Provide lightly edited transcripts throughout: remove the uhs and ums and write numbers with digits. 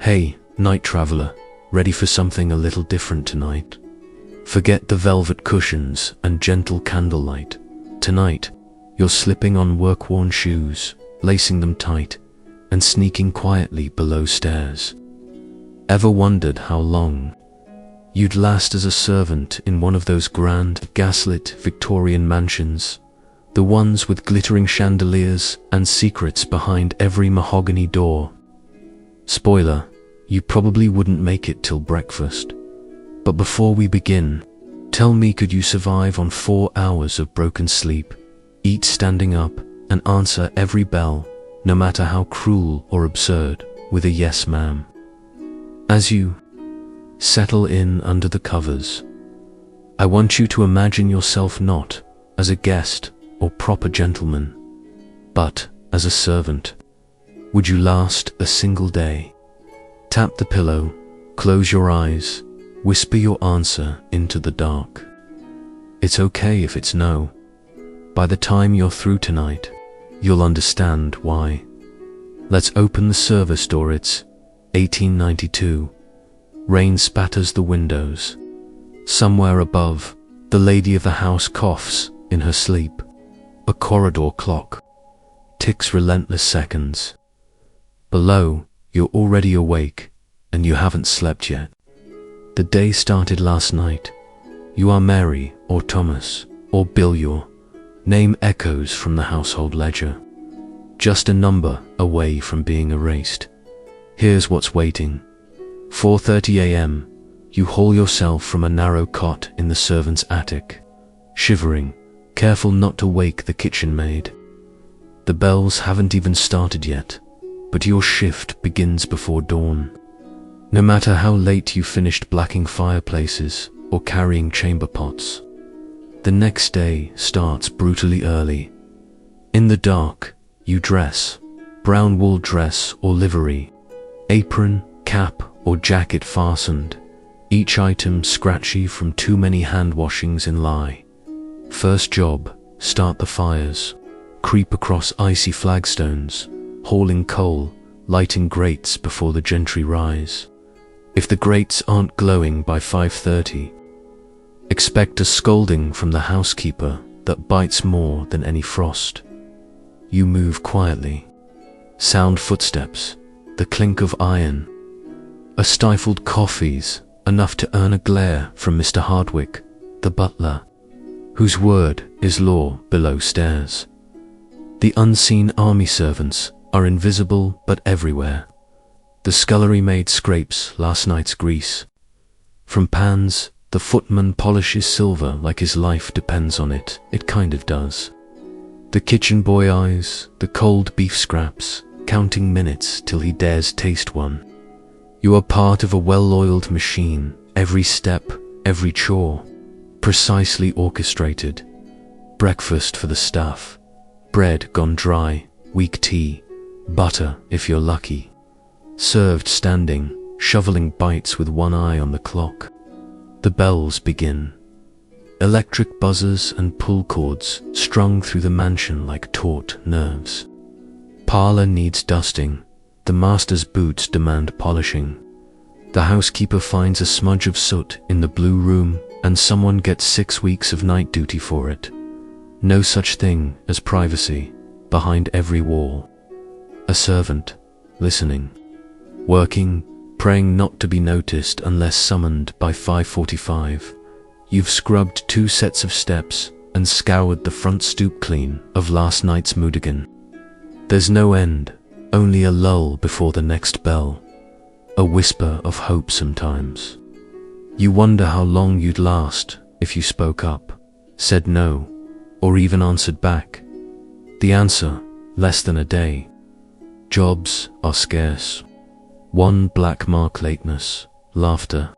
Hey, night traveler, ready for something a little different tonight? Forget the velvet cushions and gentle candlelight. Tonight, you're slipping on work-worn shoes, lacing them tight, and sneaking quietly below stairs. Ever wondered how long you'd last as a servant in one of those grand, gaslit Victorian mansions? The ones with glittering chandeliers and secrets behind every mahogany door. Spoiler, you probably wouldn't make it till breakfast. But before we begin, tell me, could you survive on 4 hours of broken sleep, eat standing up, and answer every bell, no matter how cruel or absurd, with a yes ma'am? As you settle in under the covers, I want you to imagine yourself not as a guest or proper gentleman, but as a servant. Would you last a single day? Tap the pillow, close your eyes, whisper your answer into the dark. It's okay if it's no. By the time you're through tonight, you'll understand why. Let's open the service door. It's 1892. Rain spatters the windows. Somewhere above, the lady of the house coughs in her sleep. A corridor clock ticks relentless seconds. Below, you're already awake, and you haven't slept yet. The day started last night. You are Mary, or Thomas, or Bill. Your name echoes from the household ledger, just a number away from being erased. Here's what's waiting. 4:30 a.m. You haul yourself from a narrow cot in the servants' attic, shivering, careful not to wake the kitchen maid. The bells haven't even started yet, but your shift begins before dawn. No matter how late you finished blacking fireplaces or carrying chamber pots, the next day starts brutally early. In the dark, you dress, brown wool dress or livery, apron, cap or jacket fastened, each item scratchy from too many hand washings in lie. First job, start the fires, creep across icy flagstones, hauling coal, lighting grates before the gentry rise. If the grates aren't glowing by 5:30, expect a scolding from the housekeeper that bites more than any frost. You move quietly. Sound footsteps, the clink of iron, a stifled coffees, enough to earn a glare from Mr. Hardwick, the butler, whose word is law below stairs. The unseen army servants are invisible but everywhere. The scullery maid scrapes last night's grease. From pans, the footman polishes silver like his life depends on it. It kind of does. The kitchen boy eyes the cold beef scraps, counting minutes till he dares taste one. You are part of a well-oiled machine, every step, every chore, precisely orchestrated. Breakfast for the staff, bread gone dry, weak tea, butter if you're lucky. Served standing, shoveling bites with one eye on the clock. The bells begin. Electric buzzers and pull cords strung through the mansion like taut nerves. Parlor needs dusting. The master's boots demand polishing. The housekeeper finds a smudge of soot in the blue room, and someone gets 6 weeks of night duty for it. No such thing as privacy behind every wall. A servant, listening, working, praying not to be noticed unless summoned by 5:45. You've scrubbed 2 sets of steps and scoured the front stoop clean of last night's moodigan. There's no end, only a lull before the next bell, a whisper of hope sometimes. You wonder how long you'd last if you spoke up, said no, or even answered back. The answer, less than a day. Jobs are scarce. 1 black mark lateness, laughter,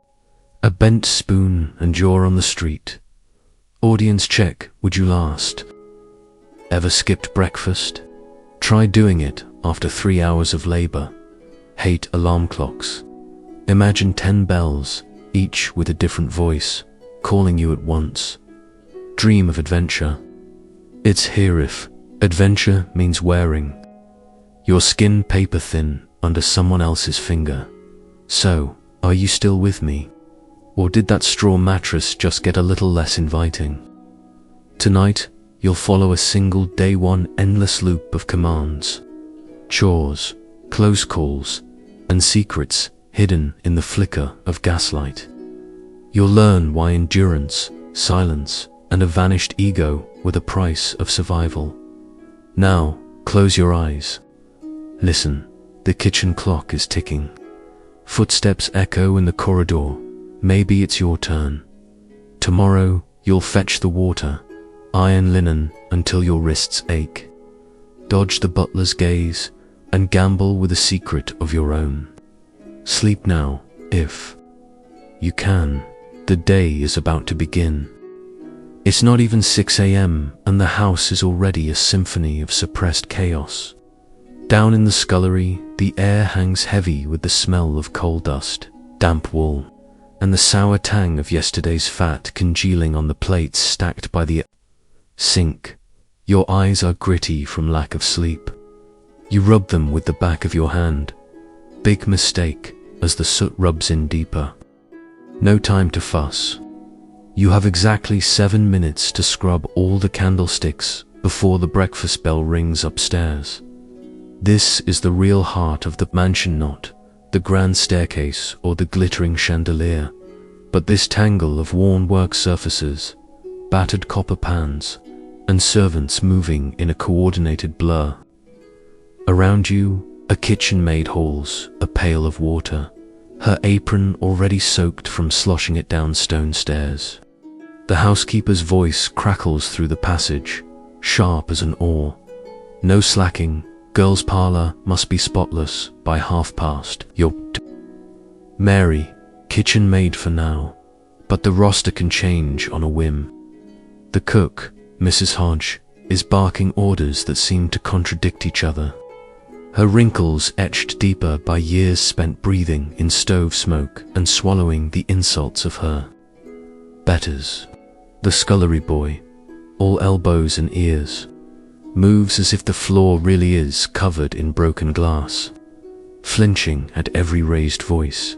a bent spoon and you're on the street. Audience check, would you last? Ever skipped breakfast? Try doing it after 3 hours of labor. Hate alarm clocks. Imagine 10 bells, each with a different voice, calling you at once. Dream of adventure. It's here if adventure means wearing your skin paper thin under someone else's finger. So, are you still with me? Or did that straw mattress just get a little less inviting? Tonight, you'll follow a single day one endless loop of commands, chores, close calls, and secrets hidden in the flicker of gaslight. You'll learn why endurance, silence, and a vanished ego were the price of survival. Now, close your eyes. Listen, the kitchen clock is ticking. Footsteps echo in the corridor. Maybe it's your turn. Tomorrow, you'll fetch the water, iron linen until your wrists ache, dodge the butler's gaze, and gamble with a secret of your own. Sleep now, if you can. The day is about to begin. It's not even 6 a.m. and the house is already a symphony of suppressed chaos. Down in the scullery, the air hangs heavy with the smell of coal dust, damp wool, and the sour tang of yesterday's fat congealing on the plates stacked by the sink. Your eyes are gritty from lack of sleep. You rub them with the back of your hand. Big mistake, as the soot rubs in deeper. No time to fuss. You have exactly 7 minutes to scrub all the candlesticks before the breakfast bell rings upstairs. This is the real heart of the mansion, not the grand staircase or the glittering chandelier, but this tangle of worn work surfaces, battered copper pans, and servants moving in a coordinated blur. Around you, a kitchen maid hauls a pail of water, her apron already soaked from sloshing it down stone stairs. The housekeeper's voice crackles through the passage, sharp as an oar. No slacking, girls' parlour must be spotless by past. Mary, kitchen maid for now, but the roster can change on a whim. The cook, Mrs. Hodge, is barking orders that seem to contradict each other. Her wrinkles etched deeper by years spent breathing in stove smoke and swallowing the insults of her betters. The scullery boy, all elbows and ears, moves as if the floor really is covered in broken glass, flinching at every raised voice.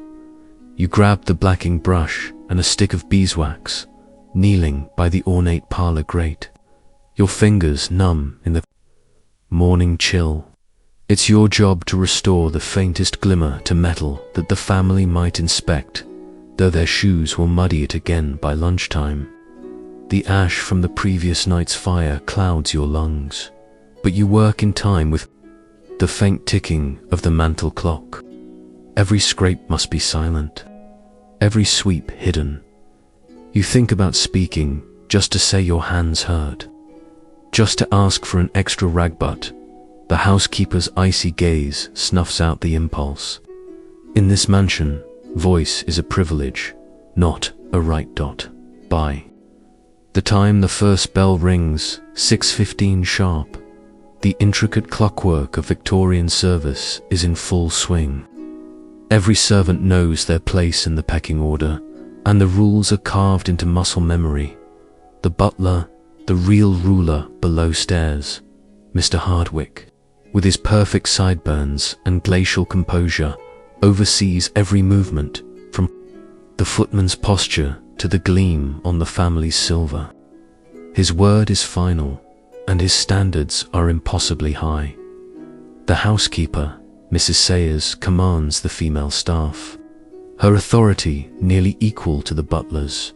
You grab the blacking brush and a stick of beeswax, kneeling by the ornate parlour grate, your fingers numb in the morning chill. It's your job to restore the faintest glimmer to metal that the family might inspect, though their shoes will muddy it again by lunchtime. The ash from the previous night's fire clouds your lungs, but you work in time with the faint ticking of the mantel clock. Every scrape must be silent, every sweep hidden. You think about speaking just to say your hands hurt, just to ask for an extra rag, but the housekeeper's icy gaze snuffs out the impulse. In this mansion, voice is a privilege, not a right. By the time the first bell rings, 6:15 sharp, the intricate clockwork of Victorian service is in full swing. Every servant knows their place in the pecking order, and the rules are carved into muscle memory. The butler, the real ruler below stairs, Mr. Hardwick, with his perfect sideburns and glacial composure, oversees every movement, from the footman's posture to the gleam on the family's silver. His word is final, and his standards are impossibly high. The housekeeper, Mrs. Sayers, commands the female staff, her authority nearly equal to the butler's.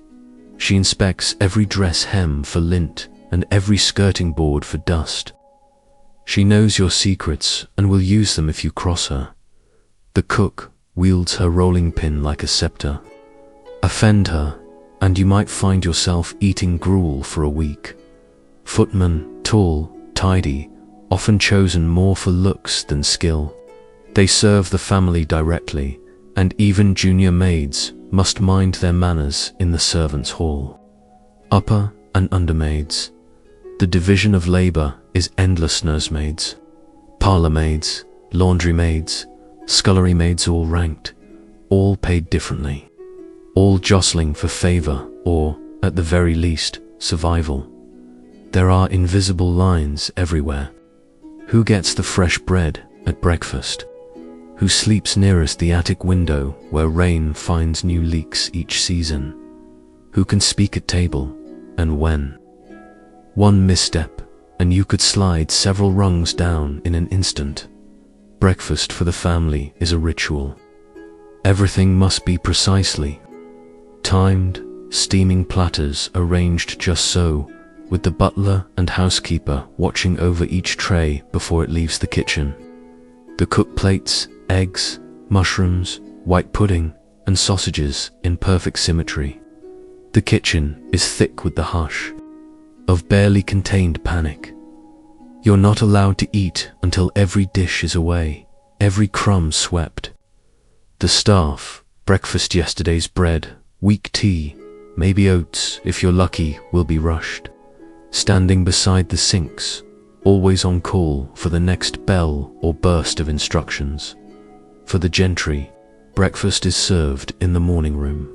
She inspects every dress hem for lint and every skirting board for dust. She knows your secrets and will use them if you cross her. The cook wields her rolling pin like a scepter. Offend her, and you might find yourself eating gruel for a week. Footmen, tall, tidy, often chosen more for looks than skill. They serve the family directly, and even junior maids must mind their manners in the servants' hall. Upper and undermaids. The division of labour is endless. Nursemaids, parlour maids, laundry maids, scullery maids, all ranked, all paid differently, all jostling for favour or, at the very least, survival. There are invisible lines everywhere. Who gets the fresh bread at breakfast? who sleeps nearest the attic window where rain finds new leaks each season, who can speak at table and when. One misstep, and you could slide several rungs down in an instant. Breakfast for the family is a ritual. Everything must be precisely timed, steaming platters arranged just so, with the butler and housekeeper watching over each tray before it leaves the kitchen. The cooked plates, eggs, mushrooms, white pudding, and sausages in perfect symmetry. The kitchen is thick with the hush of barely contained panic. You're not allowed to eat until every dish is away, every crumb swept. The staff, breakfast yesterday's bread, weak tea, maybe oats if you're lucky, will be rushed, standing beside the sinks, always on call for the next bell or burst of instructions. For the gentry, breakfast is served in the morning room.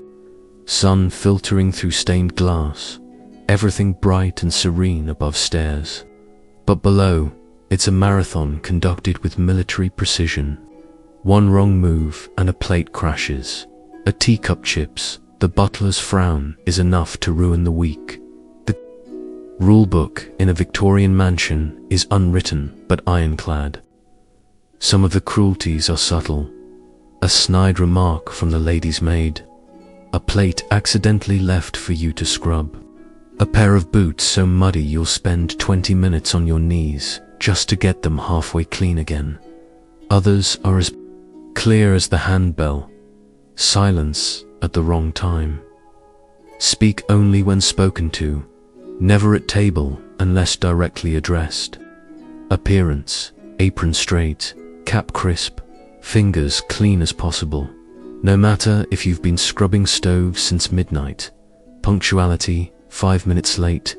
Sun filtering through stained glass, everything bright and serene above stairs. But below, it's a marathon conducted with military precision. One wrong move and a plate crashes. A teacup chips, the butler's frown is enough to ruin the week. The rulebook in a Victorian mansion is unwritten but ironclad. Some of the cruelties are subtle. A snide remark from the lady's maid, a plate accidentally left for you to scrub, a pair of boots so muddy you'll spend 20 minutes on your knees just to get them halfway clean again. Others are as clear as the handbell. Silence at the wrong time. Speak only when spoken to, never at table unless directly addressed. Appearance, apron straight, cap crisp, fingers clean as possible, no matter if you've been scrubbing stoves since midnight. Punctuality, 5 minutes late,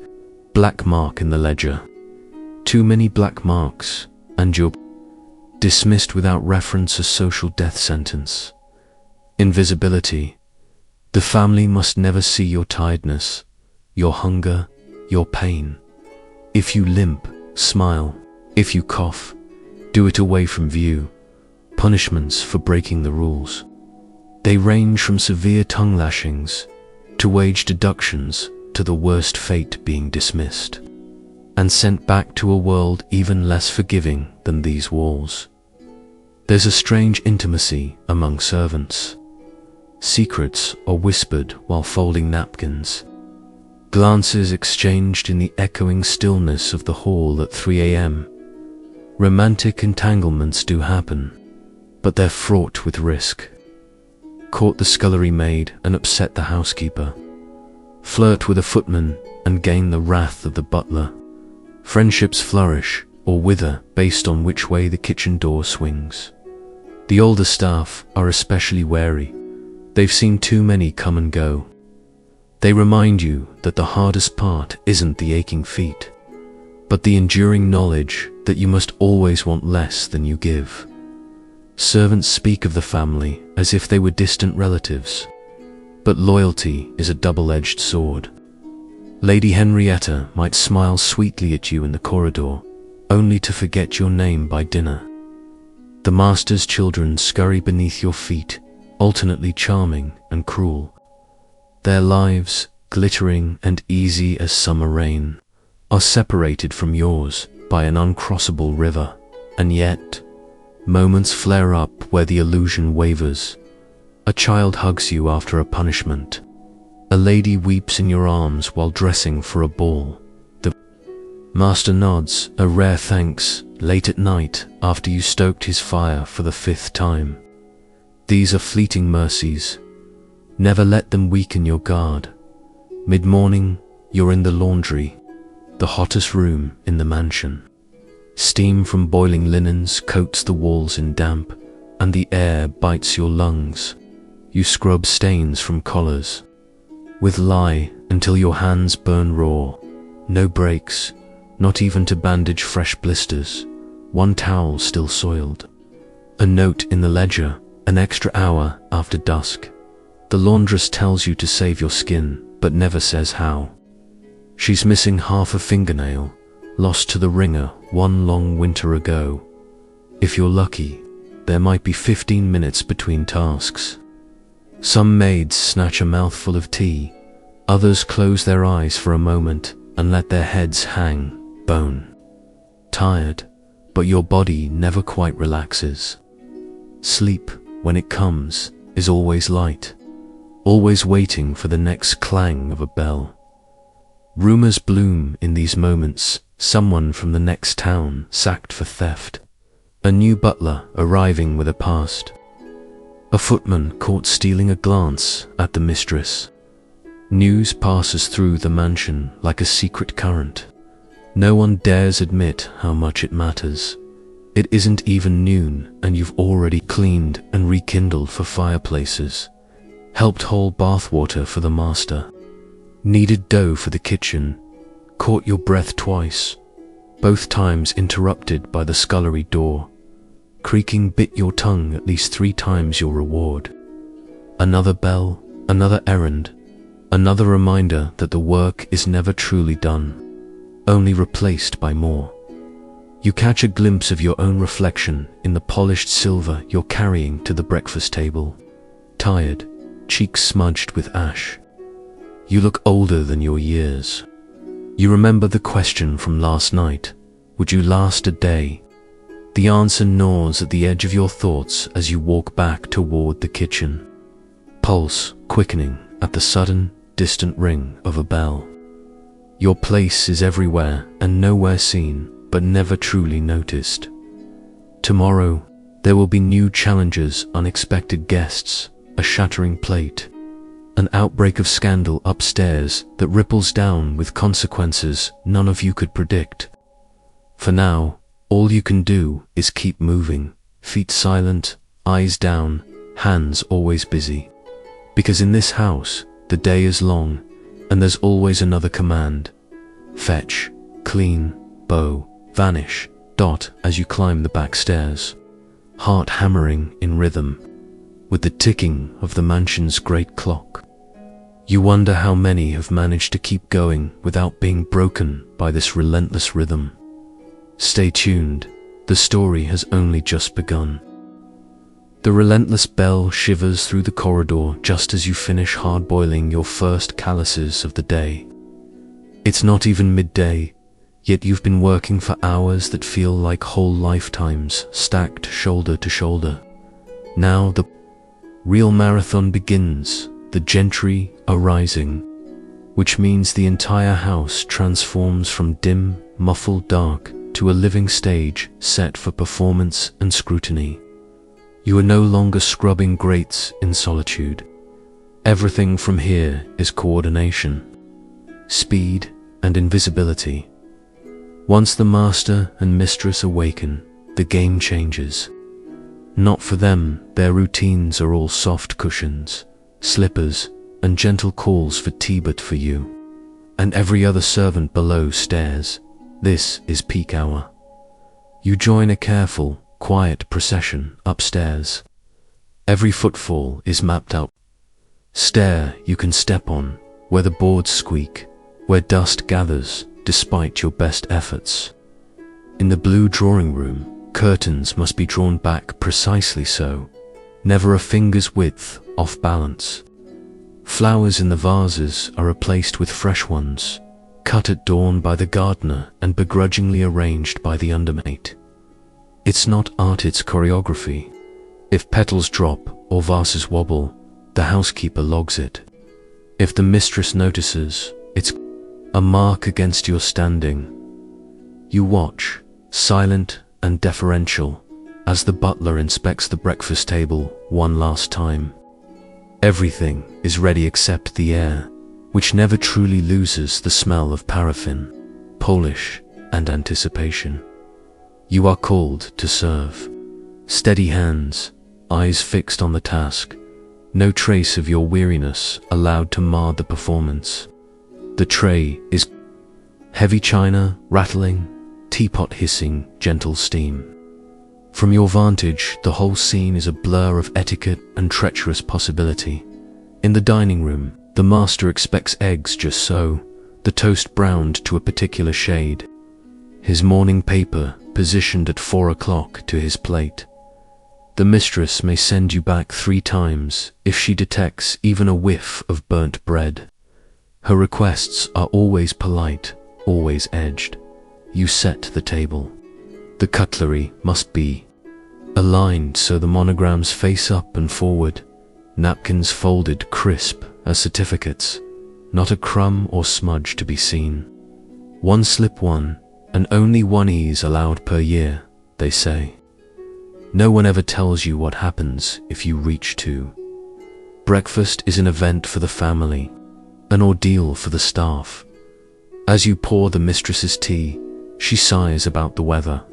black mark in the ledger. Too many black marks, and you're dismissed without reference, a social death sentence. Invisibility. The family must never see your tiredness, your hunger, your pain. If you limp, smile. If you cough, do it away from view. Punishments for breaking the rules. They range from severe tongue lashings to wage deductions to the worst fate, being dismissed and sent back to a world even less forgiving than these walls. There's a strange intimacy among servants. Secrets are whispered while folding napkins. Glances exchanged in the echoing stillness of the hall at 3 a.m. Romantic entanglements do happen, but they're fraught with risk. Court the scullery maid and upset the housekeeper. Flirt with a footman and gain the wrath of the butler. Friendships flourish or wither based on which way the kitchen door swings. The older staff are especially wary. They've seen too many come and go. They remind you that the hardest part isn't the aching feet, but the enduring knowledge that you must always want less than you give. Servants speak of the family as if they were distant relatives, but loyalty is a double-edged sword. Lady Henrietta might smile sweetly at you in the corridor, only to forget your name by dinner. The master's children scurry beneath your feet, alternately charming and cruel. Their lives, glittering and easy as summer rain, are separated from yours by an uncrossable river, and yet moments flare up where the illusion wavers. A child hugs you after a punishment. A lady weeps in your arms while dressing for a ball. The master nods a rare thanks late at night after you stoked his fire for the 5th time. These are fleeting mercies. Never let them weaken your guard. Mid-morning, you're in the laundry, the hottest room in the mansion. Steam from boiling linens coats the walls in damp, and the air bites your lungs. You scrub stains from collars. With lye until your hands burn raw. No breaks, not even to bandage fresh blisters. One towel still soiled. A note in the ledger, an extra hour after dusk. The laundress tells you to save your skin, but never says how. She's missing half a fingernail, lost to the wringer one long winter ago. If you're lucky, there might be 15 minutes between tasks. Some maids snatch a mouthful of tea, others close their eyes for a moment and let their heads hang, bone. Tired, but your body never quite relaxes. Sleep, when it comes, is always light, always waiting for the next clang of a bell. Rumors bloom in these moments, someone from the next town sacked for theft, a new butler arriving with a past, a footman caught stealing a glance at the mistress. News passes through the mansion like a secret current. No one dares admit how much it matters. It isn't even noon and you've already cleaned and rekindled for fireplaces, helped haul bathwater for the master, kneaded dough for the kitchen, caught your breath twice, both times interrupted by the scullery door. Creaking bit your tongue at least 3 times your reward. Another bell, another errand, another reminder that the work is never truly done, only replaced by more. You catch a glimpse of your own reflection in the polished silver you're carrying to the breakfast table. Tired, cheeks smudged with ash. You look older than your years. You remember the question from last night, would you last a day? The answer gnaws at the edge of your thoughts as you walk back toward the kitchen. Pulse quickening at the sudden, distant ring of a bell. Your place is everywhere and nowhere seen, but never truly noticed. Tomorrow, there will be new challenges, unexpected guests, a shattering plate, an outbreak of scandal upstairs that ripples down with consequences none of you could predict. For now, all you can do is keep moving, feet silent, eyes down, hands always busy. Because in this house, the day is long, and there's always another command. Fetch, clean, bow, vanish, dot as you climb the back stairs. Heart hammering in rhythm, with the ticking of the mansion's great clock. You wonder how many have managed to keep going without being broken by this relentless rhythm. Stay tuned, the story has only just begun. The relentless bell shivers through the corridor just as you finish hard-boiling your first calluses of the day. It's not even midday, yet you've been working for hours that feel like whole lifetimes stacked shoulder to shoulder. Now the real marathon begins, the gentry are rising, which means the entire house transforms from dim, muffled dark to a living stage set for performance and scrutiny. You are no longer scrubbing grates in solitude. Everything from here is coordination, speed and invisibility. Once the master and mistress awaken, the game changes. Not for them, their routines are all soft cushions, slippers and gentle calls for tea, but for you. And every other servant below stares. This is peak hour. You join a careful, quiet procession upstairs. Every footfall is mapped out. Stair you can step on, where the boards squeak, where dust gathers despite your best efforts. In the blue drawing room, curtains must be drawn back precisely so, never a finger's width off balance. Flowers in the vases are replaced with fresh ones, cut at dawn by the gardener and begrudgingly arranged by the undermaid. It's not art, it's choreography. If petals drop or vases wobble, the housekeeper logs it. If the mistress notices, it's a mark against your standing. You watch, silent and deferential, as the butler inspects the breakfast table one last time. Everything is ready except the air, which never truly loses the smell of paraffin, polish, and anticipation. You are called to serve. Steady hands, eyes fixed on the task, no trace of your weariness allowed to mar the performance. The tray is heavy china rattling, teapot hissing, gentle steam. From your vantage, the whole scene is a blur of etiquette and treacherous possibility. In the dining room, the master expects eggs just so, the toast browned to a particular shade. His morning paper positioned at 4 o'clock to his plate. The mistress may send you back 3 times if she detects even a whiff of burnt bread. Her requests are always polite, always edged. You set the table. The cutlery must be aligned so the monograms face up and forward, napkins folded crisp as certificates, not a crumb or smudge to be seen. One slip one, and only one ease allowed per year, they say. No one ever tells you what happens if you reach too. Breakfast is an event for the family, an ordeal for the staff. As you pour the mistress's tea, she sighs about the weather,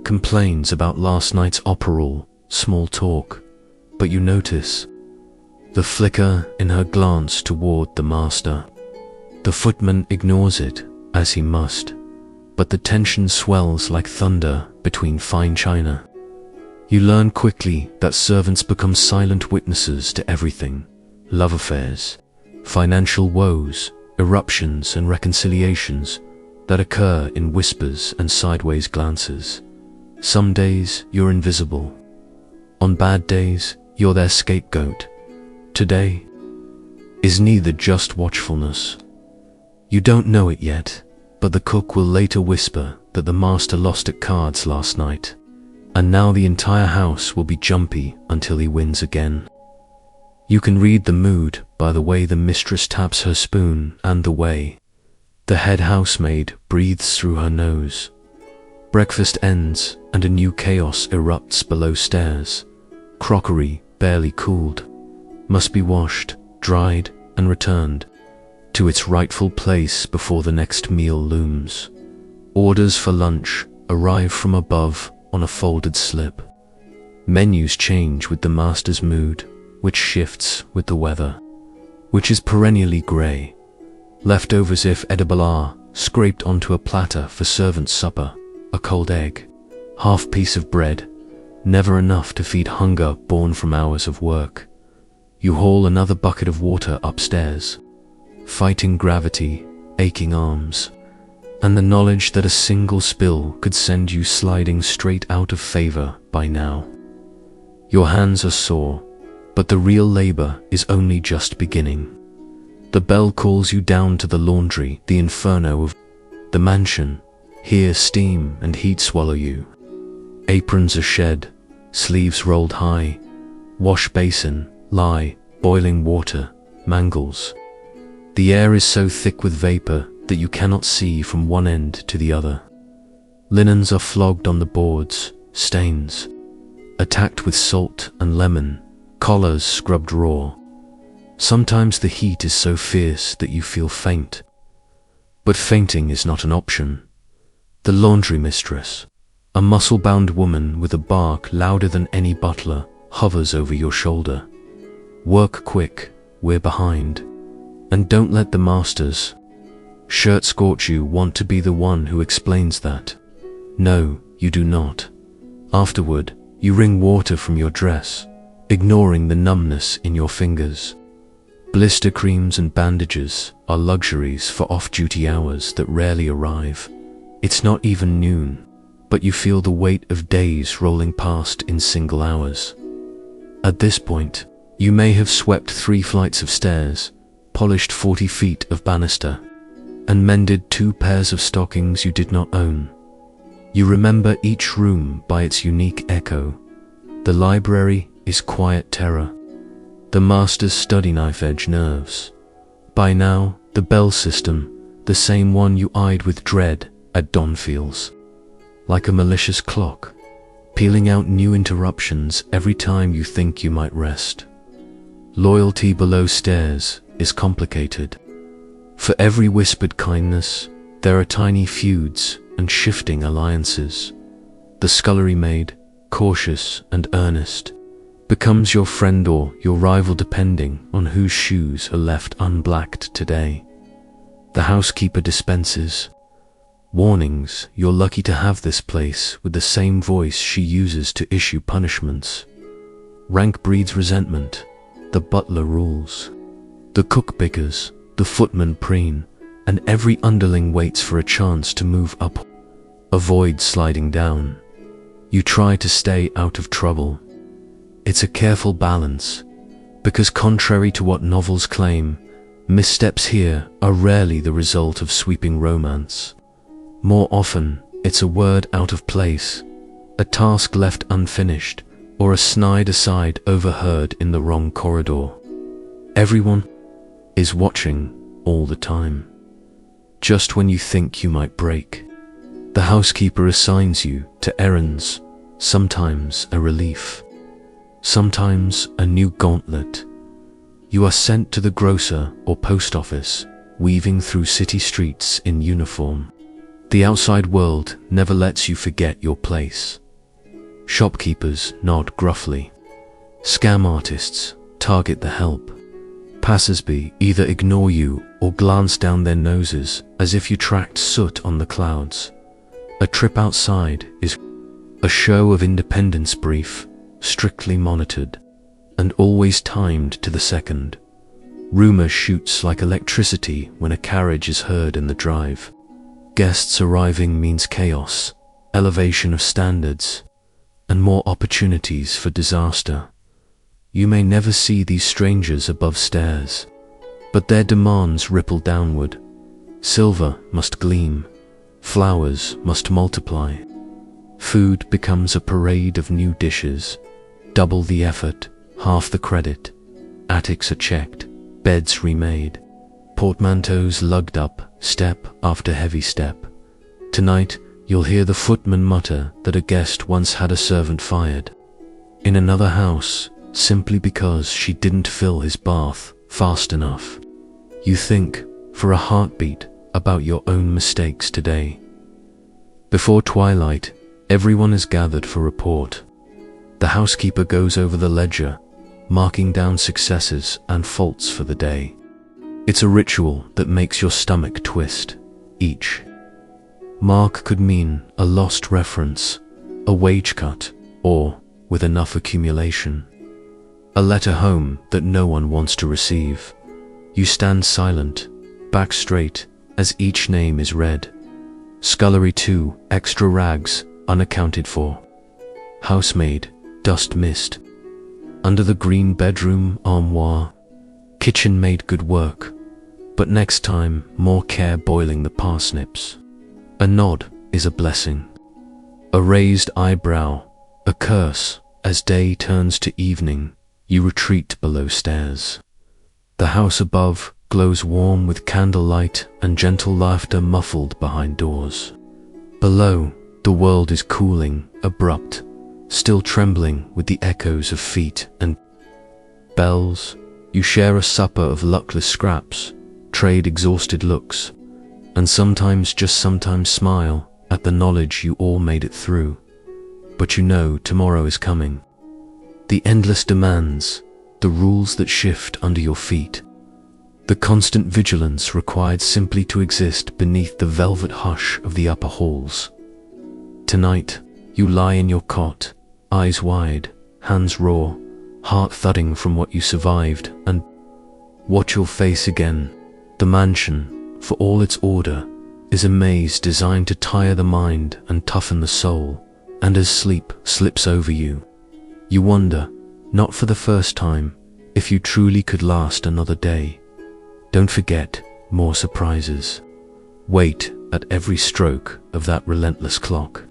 complains about last night's operol, small talk, but you notice the flicker in her glance toward the master. The footman ignores it, as he must, but the tension swells like thunder between fine china. You learn quickly that servants become silent witnesses to everything: love affairs, financial woes, eruptions and reconciliations that occur in whispers and sideways glances. Some days you're invisible. On bad days, you're their scapegoat. Today is neither just watchfulness. You don't know it yet, but the cook will later whisper that the master lost at cards last night, and now the entire house will be jumpy until he wins again. You can read the mood by the way the mistress taps her spoon and the way the head housemaid breathes through her nose. Breakfast ends and a new chaos erupts below stairs. Crockery, barely cooled, must be washed, dried, and returned to its rightful place before the next meal looms. Orders for lunch arrive from above on a folded slip. Menus change with the master's mood, which shifts with the weather, which is perennially grey. Leftovers if edible are scraped onto a platter for servant's supper, a cold egg, half piece of bread, never enough to feed hunger born from hours of work. You haul another bucket of water upstairs, fighting gravity, aching arms, and the knowledge that a single spill could send you sliding straight out of favor by now. Your hands are sore, but the real labor is only just beginning. The bell calls you down to the laundry, the inferno of the mansion. Here steam and heat swallow you. Aprons are shed, sleeves rolled high, wash basin, lie, boiling water, mangles. The air is so thick with vapor that you cannot see from one end to the other. Linens are flogged on the boards, stains, attacked with salt and lemon, collars scrubbed raw. Sometimes the heat is so fierce that you feel faint. But fainting is not an option. The laundry mistress, a muscle-bound woman with a bark louder than any butler, hovers over your shoulder. Work quick, we're behind. And don't let the masters, shirt scorch you, want to be the one who explains that. No, you do not. Afterward, you wring water from your dress, ignoring the numbness in your fingers. Blister creams and bandages are luxuries for off-duty hours that rarely arrive. It's not even noon, but you feel the weight of days rolling past in single hours. At this point, you may have swept 3 flights of stairs, polished 40 feet of banister, and mended 2 pairs of stockings you did not own. You remember each room by its unique echo. The library is quiet terror. The master's study knife-edge nerves. By now, the bell system, the same one you eyed with dread at dawn, feels like a malicious clock, peeling out new interruptions every time you think you might rest. Loyalty below stairs is complicated. For every whispered kindness, there are tiny feuds and shifting alliances. The scullery maid, cautious and earnest, becomes your friend or your rival depending on whose shoes are left unblacked today. The housekeeper dispenses warnings. You're lucky to have this place, with the same voice she uses to issue punishments. Rank breeds resentment. The butler rules. The cook bickers, the footman preen, and every underling waits for a chance to move up. Avoid sliding down. You try to stay out of trouble. It's a careful balance, because contrary to what novels claim, missteps here are rarely the result of sweeping romance. More often, it's a word out of place, a task left unfinished, or a snide aside overheard in the wrong corridor. Everyone is watching all the time. Just when you think you might break, the housekeeper assigns you to errands, sometimes a relief, sometimes a new gauntlet. You are sent to the grocer or post office, weaving through city streets in uniform. The outside world never lets you forget your place. Shopkeepers nod gruffly. Scam artists target the help. Passersby either ignore you or glance down their noses as if you tracked soot on the clouds. A trip outside is a show of independence brief, strictly monitored, and always timed to the second. Rumor shoots like electricity when a carriage is heard in the drive. Guests arriving means chaos, elevation of standards, and more opportunities for disaster. You may never see these strangers above stairs, but their demands ripple downward. Silver must gleam, flowers must multiply. Food becomes a parade of new dishes, double the effort, half the credit. Attics are checked, beds remade, portmanteaus lugged up, step after heavy step. Tonight, you'll hear the footman mutter that a guest once had a servant fired in another house simply because she didn't fill his bath fast enough. You think, for a heartbeat, about your own mistakes today. Before twilight, everyone is gathered for report. The housekeeper goes over the ledger, marking down successes and faults for the day. It's a ritual that makes your stomach twist. Each mark could mean a lost reference, a wage cut, or, with enough accumulation, a letter home that no one wants to receive. You stand silent, back straight, as each name is read. Scullery 2, extra rags, unaccounted for. Housemaid, dust mist. Under the green bedroom armoire. Kitchen made good work, but next time more care boiling the parsnips. A nod is a blessing. A raised eyebrow, a curse. As day turns to evening, you retreat below stairs. The house above glows warm with candlelight and gentle laughter muffled behind doors. Below, the world is cooling, abrupt, still trembling with the echoes of feet and bells. You share a supper of luckless scraps, trade exhausted looks, and just sometimes smile at the knowledge you all made it through. But you know tomorrow is coming. The endless demands, the rules that shift under your feet, the constant vigilance required simply to exist beneath the velvet hush of the upper halls. Tonight, you lie in your cot, eyes wide, hands raw, heart thudding from what you survived, and watch your face again. The mansion, for all its order, is a maze designed to tire the mind and toughen the soul. And as sleep slips over you, you wonder, not for the first time, if you truly could last another day. Don't forget, more surprises wait at every stroke of that relentless clock,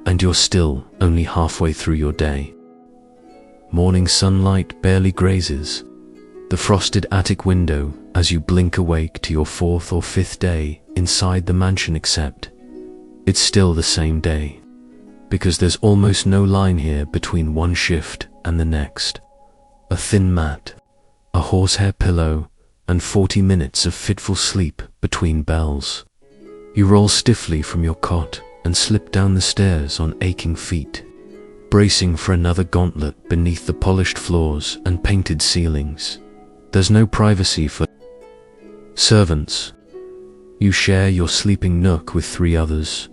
and you're still only halfway through your day. Morning sunlight barely grazes the frosted attic window as you blink awake to your fourth or fifth day inside the mansion, except it's still the same day, because there's almost no line here between one shift and the next. A thin mat, a horsehair pillow, and 40 minutes of fitful sleep between bells. You roll stiffly from your cot and slip down the stairs on aching feet, bracing for another gauntlet beneath the polished floors and painted ceilings. There's no privacy for servants. You share your sleeping nook with 3 others,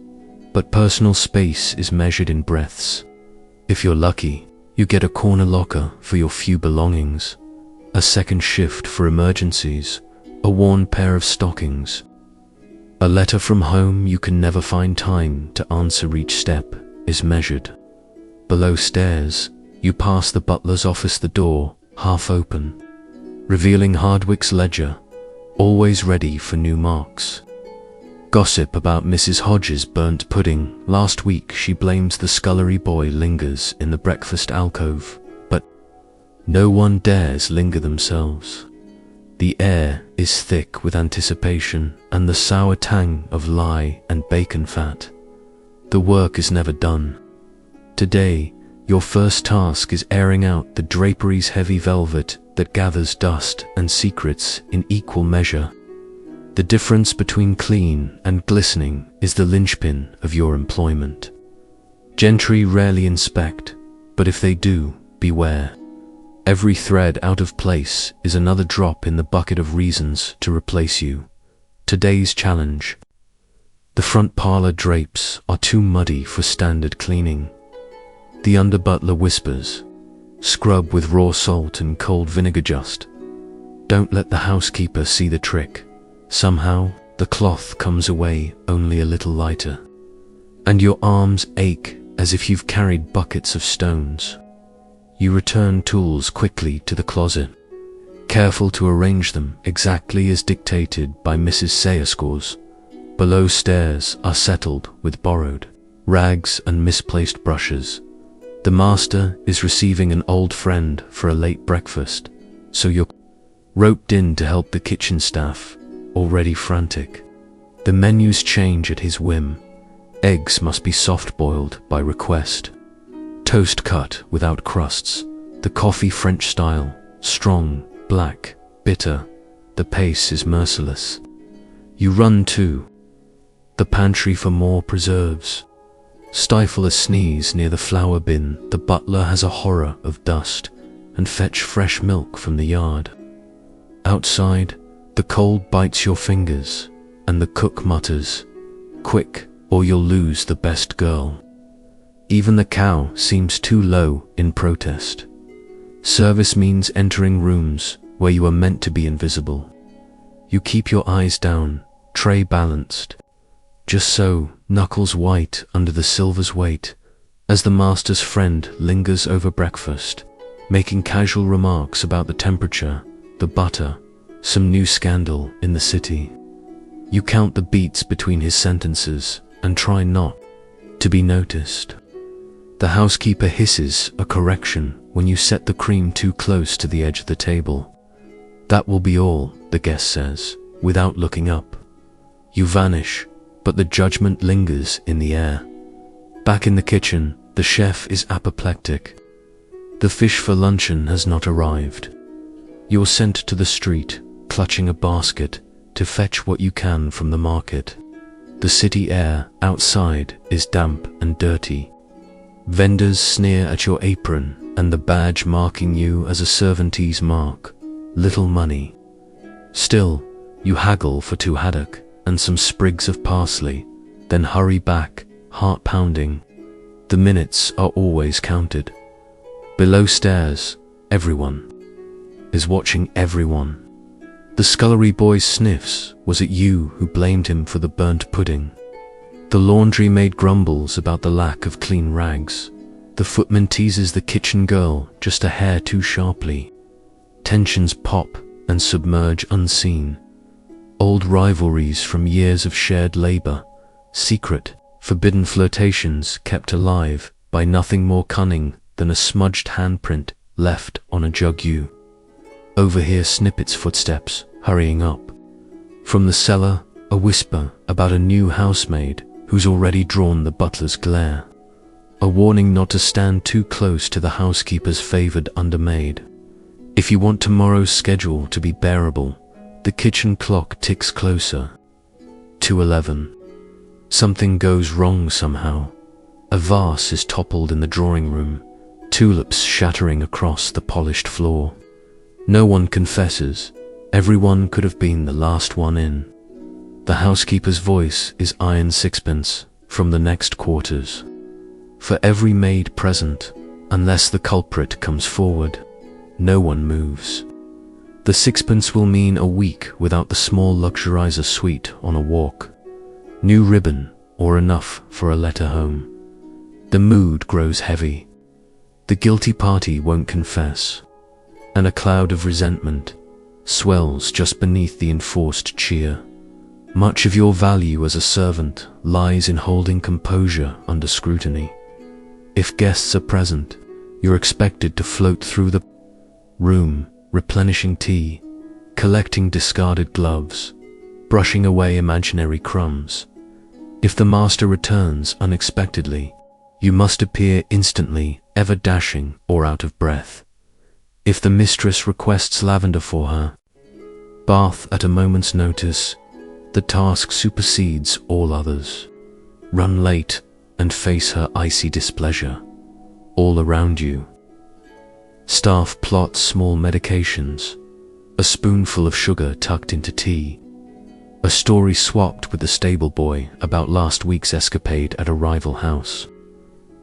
but personal space is measured in breaths. If you're lucky, you get a corner locker for your few belongings, a second shift for emergencies, a worn pair of stockings. A letter from home you can never find time to answer. Each step is measured. Below stairs, You pass the butler's office, the door half open, revealing Hardwick's ledger, always ready for new marks. Gossip about Mrs. Hodges' burnt pudding. Last week she blames the scullery boy lingers in the breakfast alcove, but no one dares linger themselves. The air is thick with anticipation and the sour tang of lye and bacon fat. The work is never done. Today, your first task is airing out the drapery's heavy velvet that gathers dust and secrets in equal measure. The difference between clean and glistening is the linchpin of your employment. Gentry rarely inspect, but if they do, beware. Every thread out of place is another drop in the bucket of reasons to replace you. Today's challenge. The front parlor drapes are too muddy for standard cleaning. The under-butler whispers, "Scrub with raw salt and cold vinegar just." Don't let the housekeeper see the trick. Somehow, the cloth comes away only a little lighter, and your arms ache as if you've carried buckets of stones. You return tools quickly to the closet, careful to arrange them exactly as dictated by Mrs. Sayerscores. Below stairs are settled with borrowed rags and misplaced brushes. The master is receiving an old friend for a late breakfast, so you're roped in to help the kitchen staff, already frantic. The menus change at his whim. Eggs must be soft-boiled by request. Toast cut without crusts. The coffee French style, strong, black, bitter. The pace is merciless. You run to the pantry for more preserves. Stifle a sneeze near the flour bin. The butler has a horror of dust, and fetch fresh milk from the yard. Outside, the cold bites your fingers, and the cook mutters, "Quick, or you'll lose the best girl." Even the cow seems too low in protest. Service means entering rooms where you are meant to be invisible. You keep your eyes down, tray balanced, just so, knuckles white under the silver's weight, as the master's friend lingers over breakfast, making casual remarks about the temperature, the butter, some new scandal in the city. You count the beats between his sentences and try not to be noticed. The housekeeper hisses a correction when you set the cream too close to the edge of the table. "That will be all," the guest says, without looking up. You vanish, but the judgment lingers in the air. Back in the kitchen, the chef is apoplectic. The fish for luncheon has not arrived. You're sent to the street, clutching a basket, to fetch what you can from the market. The city air outside is damp and dirty. Vendors sneer at your apron and the badge marking you as a servantese mark. Little money. Still, you haggle for 2 haddock and some sprigs of parsley, then hurry back, heart pounding. The minutes are always counted. Below stairs, everyone is watching everyone. The scullery boy sniffs. Was it you who blamed him for the burnt pudding? The laundry maid grumbles about the lack of clean rags. The footman teases the kitchen girl just a hair too sharply. Tensions pop and submerge unseen. Old rivalries from years of shared labor, secret, forbidden flirtations kept alive by nothing more cunning than a smudged handprint left on a jug. Overhear Snippet's footsteps hurrying up. From the cellar, a whisper about a new housemaid who's already drawn the butler's glare. A warning not to stand too close to the housekeeper's favored undermaid. If you want tomorrow's schedule to be bearable, the kitchen clock ticks closer. 2:11. Something goes wrong somehow. A vase is toppled in the drawing room, tulips shattering across the polished floor. No one confesses. Everyone could have been the last one in. The housekeeper's voice is iron sixpence from the next quarters. For every maid present, unless the culprit comes forward, no one moves. The sixpence will mean a week without the small luxurizer suite on a walk. New ribbon, or enough for a letter home. The mood grows heavy. The guilty party won't confess, and a cloud of resentment swells just beneath the enforced cheer. Much of your value as a servant lies in holding composure under scrutiny. If guests are present, you're expected to float through the room, replenishing tea, collecting discarded gloves, brushing away imaginary crumbs. If the master returns unexpectedly, you must appear instantly, ever dashing or out of breath. If the mistress requests lavender for her bath at a moment's notice, the task supersedes all others. Run late and face her icy displeasure. All around you, staff plot small medications, a spoonful of sugar tucked into tea, a story swapped with the stable boy about last week's escapade at a rival house.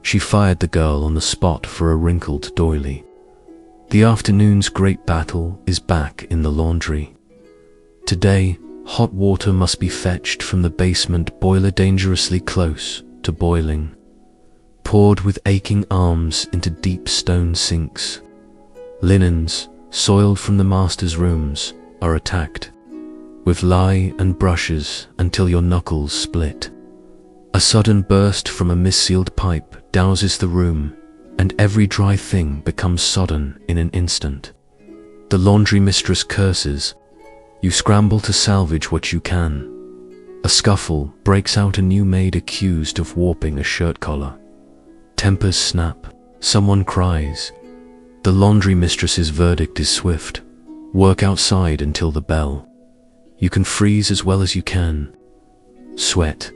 She fired the girl on the spot for a wrinkled doily. The afternoon's great battle is back in the laundry. Today, hot water must be fetched from the basement boiler dangerously close to boiling, poured with aching arms into deep stone sinks. Linens, soiled from the master's rooms, are attacked with lye and brushes until your knuckles split. A sudden burst from a missealed pipe douses the room, and every dry thing becomes sodden in an instant. The laundry mistress curses. You scramble to salvage what you can. A scuffle breaks out, a new maid accused of warping a shirt collar. Tempers snap. Someone cries. The laundry mistress's verdict is swift. Work outside until the bell. You can freeze as well as you can. Sweat.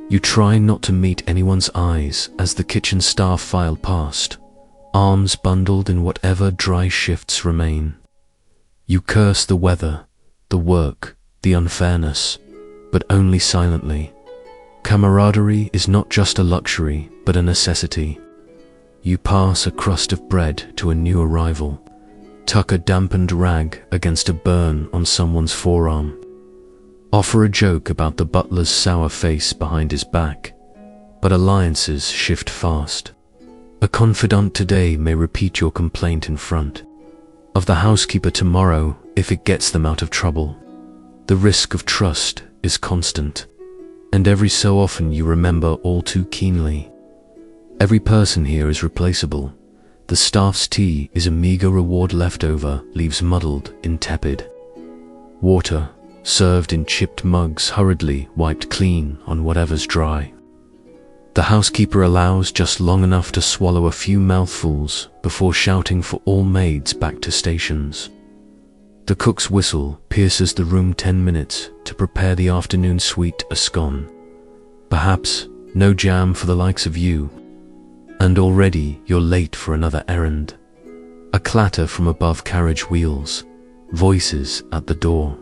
You try not to meet anyone's eyes as the kitchen staff file past, arms bundled in whatever dry shifts remain. You curse the weather, the work, the unfairness, but only silently. Camaraderie is not just a luxury, but a necessity. You pass a crust of bread to a new arrival, tuck a dampened rag against a burn on someone's forearm, offer a joke about the butler's sour face behind his back, but alliances shift fast. A confidant today may repeat your complaint in front of the housekeeper tomorrow if it gets them out of trouble. The risk of trust is constant, and every so often you remember all too keenly. Every person here is replaceable. The staff's tea is a meager reward, leftover leaves muddled in tepid water, served in chipped mugs, hurriedly wiped clean on whatever's dry. The housekeeper allows just long enough to swallow a few mouthfuls before shouting for all maids back to stations. The cook's whistle pierces the room 10 minutes to prepare the afternoon sweet, a scone. Perhaps no jam for the likes of you, and already you're late for another errand. A clatter from above carriage wheels, voices at the door.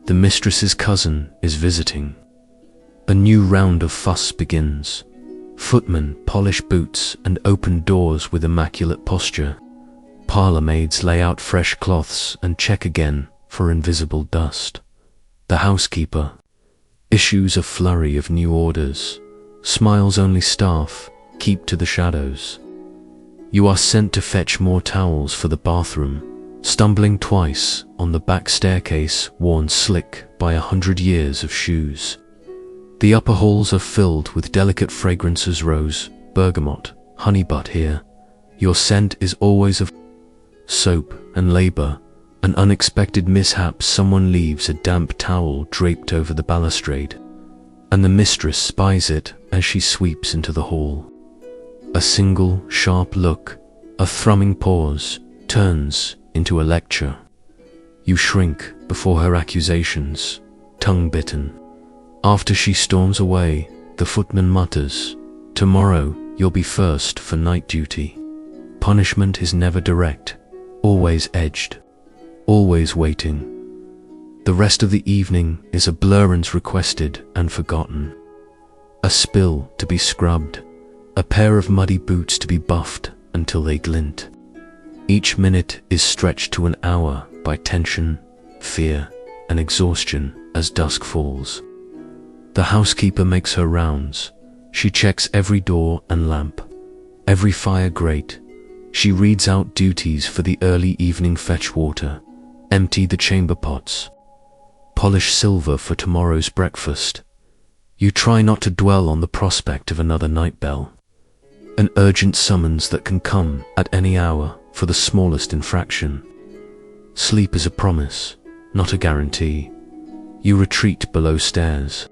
The mistress's cousin is visiting. A new round of fuss begins. Footmen polish boots and open doors with immaculate posture. Parlour maids lay out fresh cloths and check again for invisible dust. The housekeeper issues a flurry of new orders. Smiles only staff keep to the shadows. You are sent to fetch more towels for the bathroom, stumbling twice on the back staircase worn slick by 100 years of shoes. The upper halls are filled with delicate fragrances, rose, bergamot, honeybutt here. Your scent is always of soap and labor. An unexpected mishap, someone leaves a damp towel draped over the balustrade, and the mistress spies it as she sweeps into the hall. A single sharp look, a thrumming pause, turns into a lecture. You shrink before her accusations, tongue bitten. After she storms away, the footman mutters, "Tomorrow you'll be first for night duty." Punishment is never direct, always edged, always waiting. The rest of the evening is a blur, and requested and forgotten. A spill to be scrubbed, a pair of muddy boots to be buffed until they glint. Each minute is stretched to an hour by tension, fear, and exhaustion as dusk falls. The housekeeper makes her rounds. She checks every door and lamp, every fire grate, She reads out duties for the early evening fetch water, empty the chamber pots, polish silver for tomorrow's breakfast. You try not to dwell on the prospect of another night bell, an urgent summons that can come at any hour for the smallest infraction. Sleep is a promise, not a guarantee. You retreat below stairs,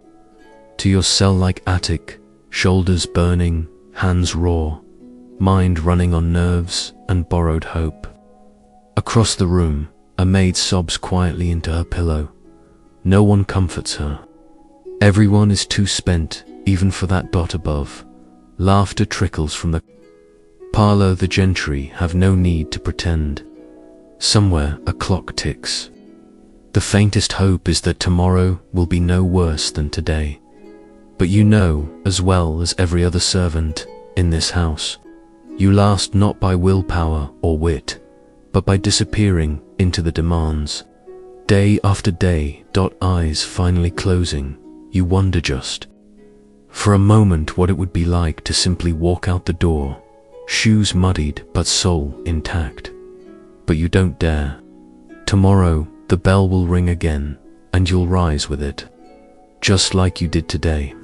to your cell-like attic, shoulders burning, hands raw, mind running on nerves and borrowed hope. Across the room, a maid sobs quietly into her pillow. No one comforts her. Everyone is too spent, even for that dot above. Laughter trickles from the parlor. The gentry have no need to pretend. Somewhere a clock ticks. The faintest hope is that tomorrow will be no worse than today. But you know, as well as every other servant in this house, you last not by willpower or wit, but by disappearing into the demands. Day after day, eyes finally closing, you wonder just for a moment what it would be like to simply walk out the door, shoes muddied but soul intact. But you don't dare. Tomorrow, the bell will ring again, and you'll rise with it, just like you did today.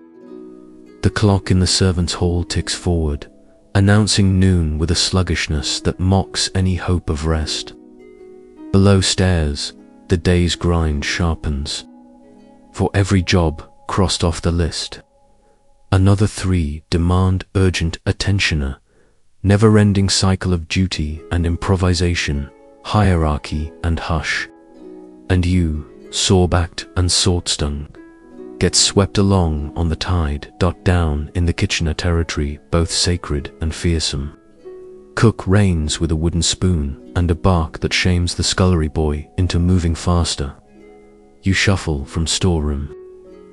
The clock in the servants' hall ticks forward, announcing noon with a sluggishness that mocks any hope of rest. Below stairs, the day's grind sharpens. For every job crossed off the list, another 3 demand urgent attention, a never-ending cycle of duty and improvisation, hierarchy and hush. And you, sore-backed and sword-stung, get swept along on the tide. Down in the kitchen, a territory both sacred and fearsome. Cook reigns with a wooden spoon and a bark that shames the scullery boy into moving faster. You shuffle from storeroom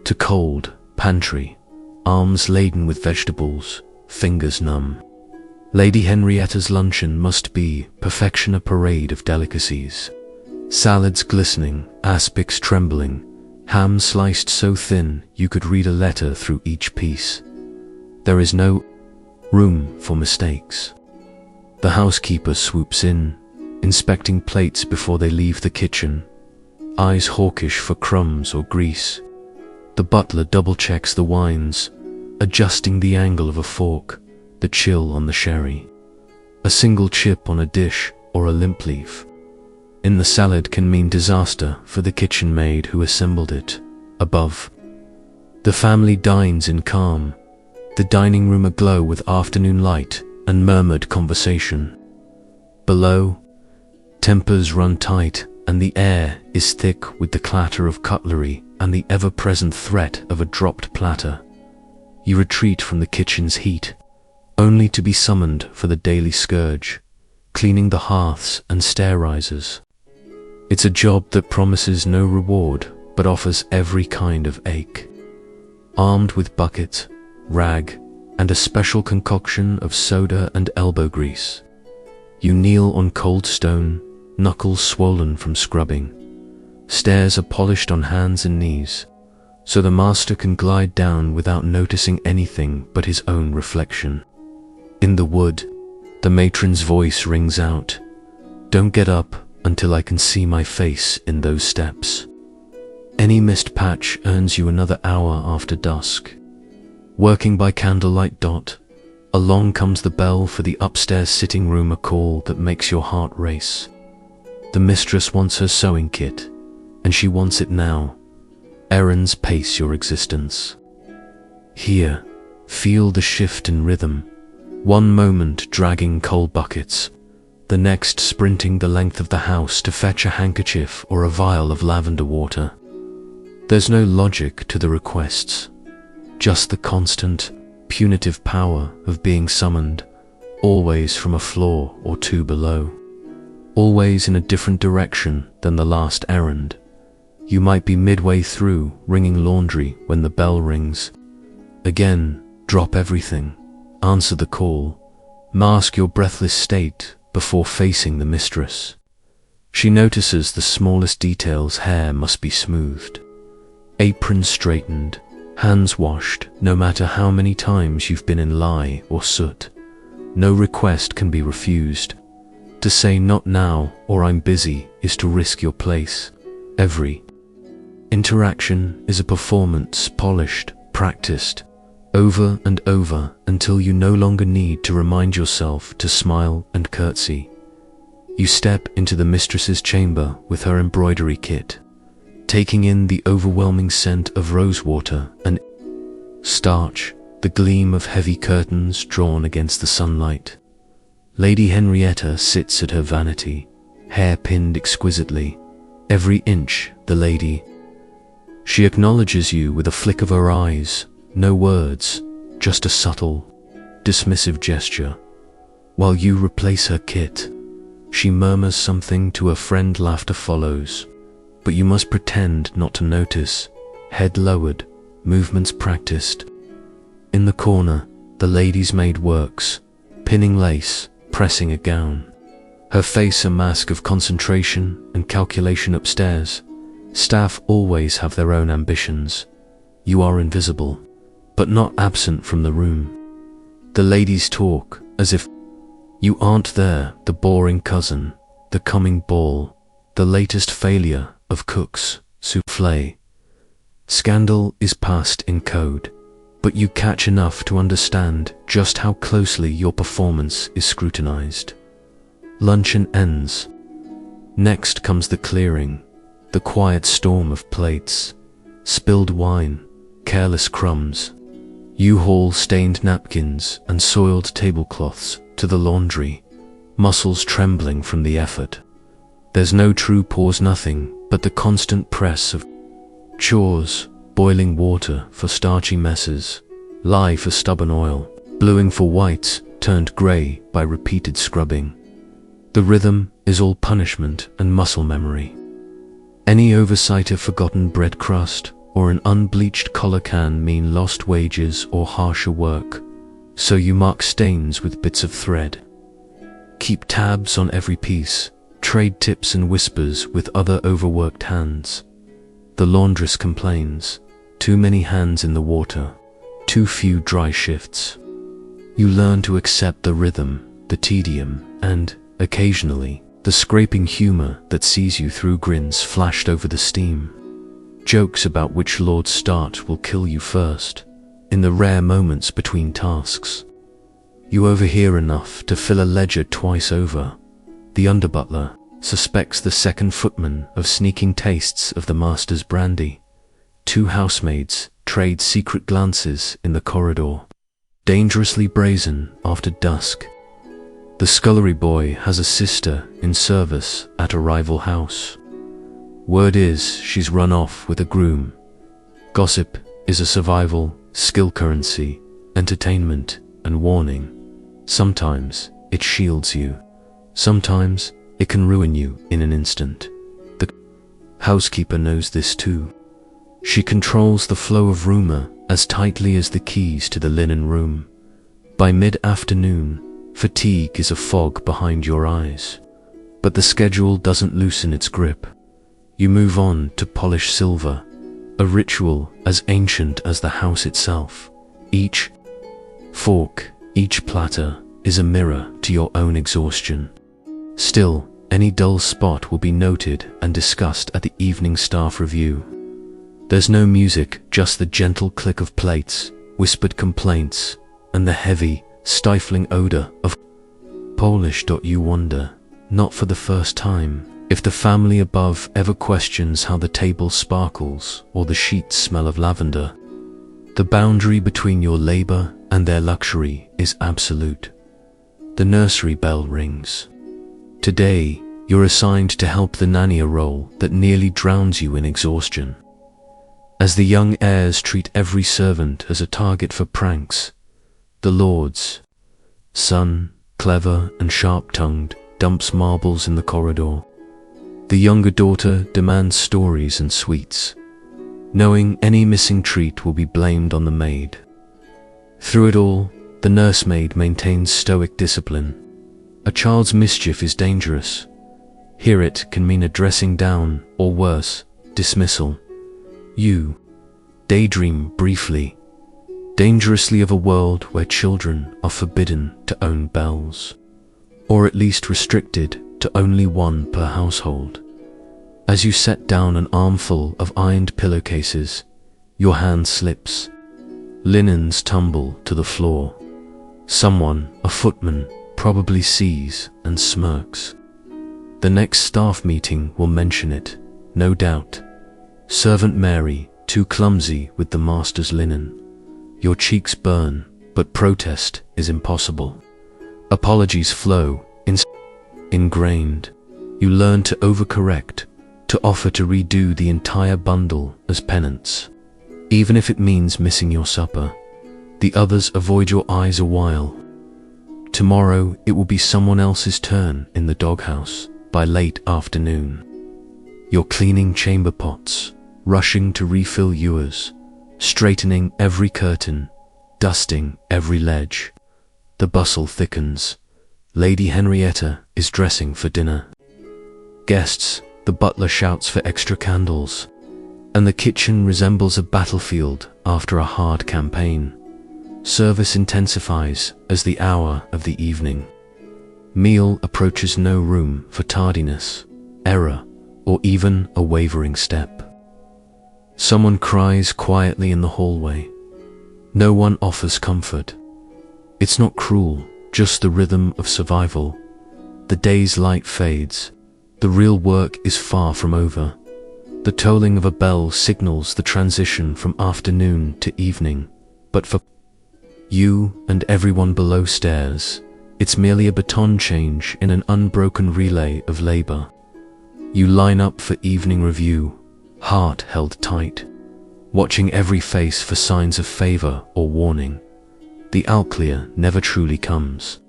to cold pantry, arms laden with vegetables, fingers numb. Lady Henrietta's luncheon must be perfection, a parade of delicacies. Salads glistening, aspics trembling, ham sliced so thin you could read a letter through each piece. There is no room for mistakes. The housekeeper swoops in, inspecting plates before they leave the kitchen, eyes hawkish for crumbs or grease. The butler double-checks the wines, adjusting the angle of a fork, the chill on the sherry. A single chip on a dish or a limp leaf in the salad can mean disaster for the kitchen maid who assembled it. Above, the family dines in calm, the dining room aglow with afternoon light and murmured conversation. Below, tempers run tight and the air is thick with the clatter of cutlery and the ever-present threat of a dropped platter. You retreat from the kitchen's heat, only to be summoned for the daily scourge, cleaning the hearths and stair risers. It's a job that promises no reward, but offers every kind of ache. Armed with bucket, rag, and a special concoction of soda and elbow grease, you kneel on cold stone, knuckles swollen from scrubbing. Stairs are polished on hands and knees, so the master can glide down without noticing anything but his own reflection. In the wood, the matron's voice rings out, "Don't get up until I can see my face in those steps." Any missed patch earns you another hour after dusk. Working by candlelight, along comes the bell for the upstairs sitting room, a call that makes your heart race. The mistress wants her sewing kit, and she wants it now. Errands pace your existence. Here, feel the shift in rhythm. One moment dragging coal buckets, the next sprinting the length of the house to fetch a handkerchief or a vial of lavender water. There's no logic to the requests, just the constant, punitive power of being summoned, always from a floor or 2 below, always in a different direction than the last errand. You might be midway through wringing laundry when the bell rings. Again, drop everything, answer the call, mask your breathless state before facing the mistress. She notices the smallest details. Hair must be smoothed, apron straightened, hands washed, no matter how many times you've been in lye or soot. No request can be refused. To say not now or I'm busy is to risk your place. Every interaction is a performance, polished, practiced, over and over until you no longer need to remind yourself to smile and curtsy. You step into the mistress's chamber with her embroidery kit, taking in the overwhelming scent of rosewater and starch, the gleam of heavy curtains drawn against the sunlight. Lady Henrietta sits at her vanity, hair pinned exquisitely, every inch the lady. She acknowledges you with a flick of her eyes, no words, just a subtle, dismissive gesture. While you replace her kit, she murmurs something to a friend. Laughter follows, but you must pretend not to notice, head lowered, movements practiced. In the corner, the lady's maid works, pinning lace, pressing a gown. Her face a mask of concentration and calculation. Upstairs, staff always have their own ambitions. You are invisible, but not absent from the room. The ladies talk as if you aren't there, the boring cousin, the coming ball, the latest failure of cook's souffle. Scandal is passed in code, but you catch enough to understand just how closely your performance is scrutinized. Luncheon ends. Next comes the clearing, the quiet storm of plates, spilled wine, careless crumbs, U-Haul stained napkins and soiled tablecloths to the laundry, muscles trembling from the effort. There's no true pause, nothing but the constant press of chores, boiling water for starchy messes, lye for stubborn oil, bluing for whites turned grey by repeated scrubbing. The rhythm is all punishment and muscle memory. Any oversight of forgotten bread crust or an unbleached collar can mean lost wages or harsher work, so you mark stains with bits of thread. Keep tabs on every piece, trade tips and whispers with other overworked hands. The laundress complains, too many hands in the water, too few dry shifts. You learn to accept the rhythm, the tedium, and, occasionally, the scraping humor that sees you through. Grins flashed over the steam. Jokes about which lord's start will kill you first, in the rare moments between tasks. You overhear enough to fill a ledger twice over. The underbutler suspects the second footman of sneaking tastes of the master's brandy. Two housemaids trade secret glances in the corridor, dangerously brazen after dusk. The scullery boy has a sister in service at a rival house. Word is she's run off with a groom. Gossip is a survival, skill currency, entertainment, and warning. Sometimes it shields you. Sometimes it can ruin you in an instant. The housekeeper knows this too. She controls the flow of rumor as tightly as the keys to the linen room. By mid-afternoon, fatigue is a fog behind your eyes. But the schedule doesn't loosen its grip. You move on to polish silver, a ritual as ancient as the house itself. Each fork, each platter is a mirror to your own exhaustion. Still, any dull spot will be noted and discussed at the evening staff review. There's no music, just the gentle click of plates, whispered complaints, and the heavy, stifling odor of Polish. You wonder, not for the first time, if the family above ever questions how the table sparkles or the sheets smell of lavender. The boundary between your labor and their luxury is absolute. The nursery bell rings. Today, you're assigned to help the nanny, a role that nearly drowns you in exhaustion. As the young heirs treat every servant as a target for pranks, the lord's son, clever and sharp-tongued, dumps marbles in the corridor. The younger daughter demands stories and sweets, knowing any missing treat will be blamed on the maid. Through it all, the nursemaid maintains stoic discipline. A child's mischief is dangerous. Here it can mean a dressing down, or worse, dismissal. You daydream briefly, dangerously of a world where children are forbidden to own bells, or at least restricted to only one per household. As you set down an armful of ironed pillowcases, your hand slips. Linens tumble to the floor. Someone, a footman, probably sees and smirks. The next staff meeting will mention it, no doubt. Servant Mary, too clumsy with the master's linen. Your cheeks burn, but protest is impossible. Apologies flow, ingrained. You learn to overcorrect, to offer to redo the entire bundle as penance. Even if it means missing your supper, the others avoid your eyes a while. Tomorrow it will be someone else's turn in the doghouse by late afternoon. You're cleaning chamber pots, rushing to refill ewers, straightening every curtain, dusting every ledge. The bustle thickens. Lady Henrietta is dressing for dinner. Guests, the butler shouts for extra candles, and the kitchen resembles a battlefield after a hard campaign. Service intensifies as the hour of the evening. Meal approaches no room for tardiness, error, or even a wavering step. Someone cries quietly in the hallway. No one offers comfort. It's not cruel, just the rhythm of survival. The day's light fades. The real work is far from over. The tolling of a bell signals the transition from afternoon to evening, but for you and everyone below stairs, it's merely a baton change in an unbroken relay of labor. You line up for evening review, heart held tight, watching every face for signs of favor or warning. The outclear never truly comes.